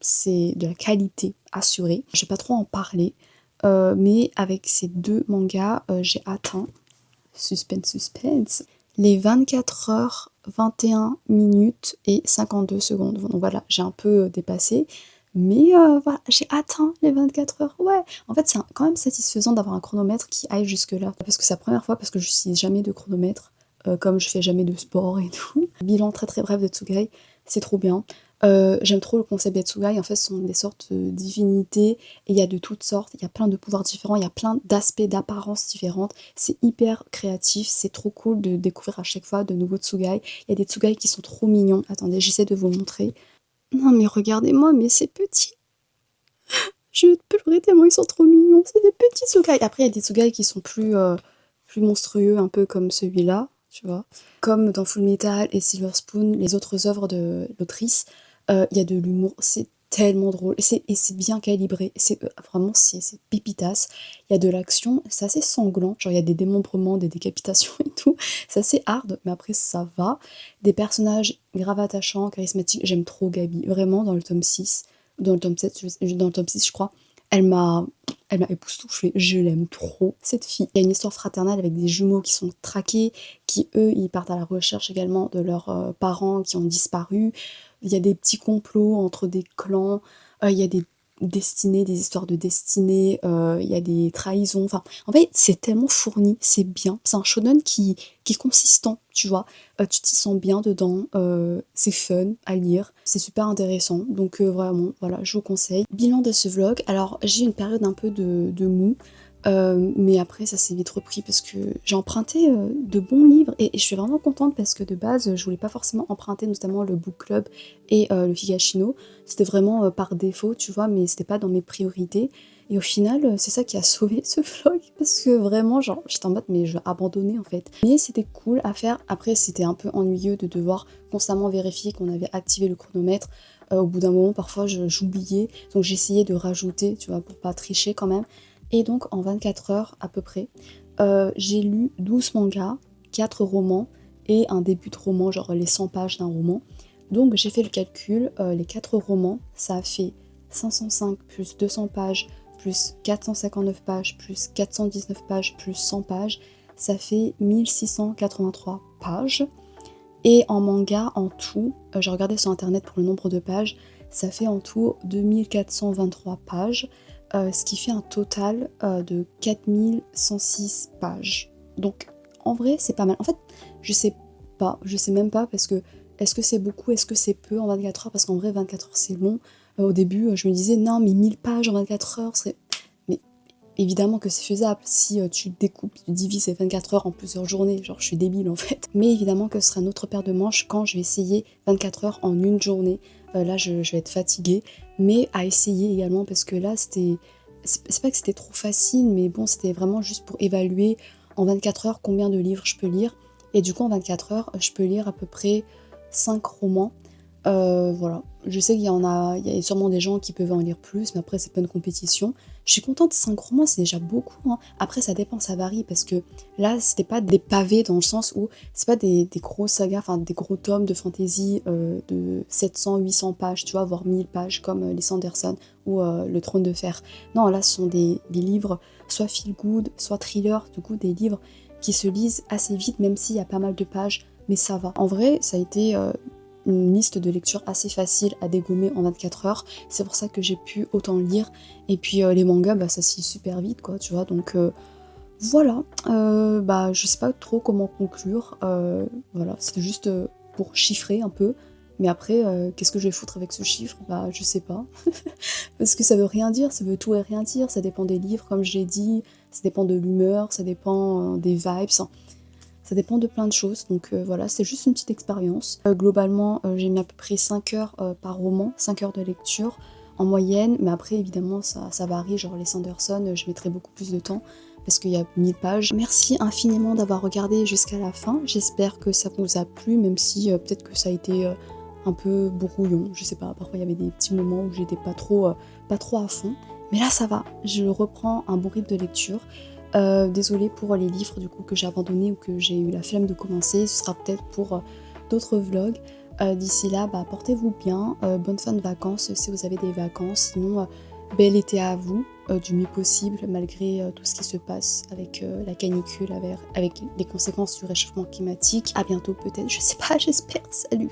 S2: c'est de la qualité assurée. Je vais pas trop en parler, mais avec ces 2 mangas, j'ai atteint, suspense, suspense, les 24 heures, 21 minutes et 52 secondes. Donc voilà, j'ai un peu dépassé. Mais voilà, j'ai atteint les 24 heures. Ouais, en fait, c'est quand même satisfaisant d'avoir un chronomètre qui aille jusque-là. Parce que c'est la première fois, parce que je n'utilise jamais de chronomètre, comme je fais jamais de sport et tout. Bilan très très bref de Tsugai, c'est trop bien. J'aime trop le concept des Tsugai. En fait, ce sont des sortes de divinités, et il y a de toutes sortes. Il y a plein de pouvoirs différents, il y a plein d'aspects, d'apparences différentes. C'est hyper créatif, c'est trop cool de découvrir à chaque fois de nouveaux Tsugai. Il y a des Tsugai qui sont trop mignons. Attendez, j'essaie de vous montrer. Non mais regardez-moi, mais c'est petit. Je pleurais tellement ils sont trop mignons. C'est des petits Tsugai. Après, il y a des Tsugai qui sont plus monstrueux, un peu comme celui-là, tu vois. Comme dans Full Metal et Silver Spoon, les autres œuvres de l'autrice, il y a de l'humour. C'est tellement drôle. Et c'est bien calibré. Vraiment, c'est pépitas. Il y a de l'action. C'est assez sanglant. Genre, il y a des démembrements, des décapitations et tout. C'est assez hard, mais après, ça va. Des personnages grave attachants, charismatiques. J'aime trop Gabi. Vraiment, dans le tome 6, dans le tome 7, dans le tome 6, je crois, elle m'a elle m'a époustouflée. Je l'aime trop, cette fille. Il y a une histoire fraternelle avec des jumeaux qui sont traqués, qui eux, ils partent à la recherche également de leurs parents qui ont disparu. Il y a des petits complots entre des clans, il y a des destinées, des histoires de destinées, il y a des trahisons. Enfin, en fait, c'est tellement fourni, c'est bien. C'est un shonen qui est consistant, tu vois. Tu t'y sens bien dedans, c'est fun à lire, c'est super intéressant, donc vraiment, voilà, je vous conseille. Bilan de ce vlog, alors j'ai eu une période un peu de mou, mais après ça s'est vite repris parce que j'ai emprunté de bons livres, et je suis vraiment contente parce que de base je voulais pas forcément emprunter, notamment le book club et le Higashino. C'était vraiment par défaut, tu vois, mais c'était pas dans mes priorités. Et au final, c'est ça qui a sauvé ce vlog, parce que vraiment, genre, j'étais en mode, mais je vais abandonner en fait. Mais c'était cool à faire. Après, c'était un peu ennuyeux de devoir constamment vérifier qu'on avait activé le chronomètre. Au bout d'un moment, parfois, j'oubliais. Donc, j'essayais de rajouter, tu vois, pour pas tricher quand même. Et donc, en 24 heures à peu près, j'ai lu 12 mangas, 4 romans et un début de roman, genre les 100 pages d'un roman. Donc, j'ai fait le calcul. Les 4 romans, ça a fait 505 plus 200 pages plus 459 pages, plus 419 pages, plus 100 pages, ça fait 1683 pages. Et en manga, en tout, j'ai regardé sur internet pour le nombre de pages, ça fait en tout 2423 pages, ce qui fait un total de 4106 pages. Donc en vrai, c'est pas mal. En fait, je sais pas, je sais même pas, parce que est-ce que c'est beaucoup, est-ce que c'est peu en 24 heures? Parce qu'en vrai, 24 heures c'est long. Au début, je me disais non, mais 1000 pages en 24 heures serait. Mais évidemment que c'est faisable si tu découpes, tu divises ces 24 heures en plusieurs journées. Genre, je suis débile en fait. Mais évidemment que ce sera une autre paire de manches quand je vais essayer 24 heures en une journée. Là, je vais être fatiguée. Mais à essayer également, parce que là, c'était. C'est pas que c'était trop facile, mais bon, c'était vraiment juste pour évaluer en 24 heures combien de livres je peux lire. Et du coup, en 24 heures, je peux lire à peu près 5 romans. Voilà, je sais il y a sûrement des gens qui peuvent en lire plus, mais après c'est pas une compétition. Je suis contente, 5 romans, c'est déjà beaucoup, hein. Après ça dépend, ça varie, parce que là c'était pas des pavés dans le sens où c'est pas des gros sagas, enfin des gros tomes de fantasy de 700-800 pages, tu vois, voire 1000 pages comme les Sanderson ou le Trône de Fer. Non, là ce sont des livres soit feel good, soit thriller, du coup des livres qui se lisent assez vite, même s'il y a pas mal de pages, mais ça va. En vrai, ça a été une liste de lecture assez facile à dégommer en 24 heures. C'est pour ça que j'ai pu autant lire. Et puis les mangas, bah, ça se lit super vite, quoi, tu vois. Donc voilà. Bah, je sais pas trop comment conclure. Voilà, c'était juste pour chiffrer un peu. Mais après, qu'est-ce que je vais foutre avec ce chiffre? Bah, je sais pas. Parce que ça veut rien dire, ça veut tout et rien dire, ça dépend des livres, comme j'ai dit, ça dépend de l'humeur, ça dépend des vibes, ça dépend de plein de choses. Donc voilà, c'est juste une petite expérience. Globalement, j'ai mis à peu près 5 heures par roman, 5 heures de lecture en moyenne, mais après évidemment ça varie, genre les Sanderson, je mettrai beaucoup plus de temps parce qu'il y a 1000 pages. Merci infiniment d'avoir regardé jusqu'à la fin, j'espère que ça vous a plu, même si peut-être que ça a été un peu brouillon, je sais pas, parfois il y avait des petits moments où j'étais pas trop à fond. Mais là ça va, je reprends un bon rythme de lecture. Désolée pour les livres du coup que j'ai abandonnés ou que j'ai eu la flemme de commencer, ce sera peut-être pour d'autres vlogs. D'ici là, bah, portez-vous bien, bonne fin de vacances si vous avez des vacances, sinon bel été à vous, du mieux possible malgré tout ce qui se passe avec la canicule, avec les conséquences du réchauffement climatique. À bientôt peut-être, je sais pas, j'espère, salut!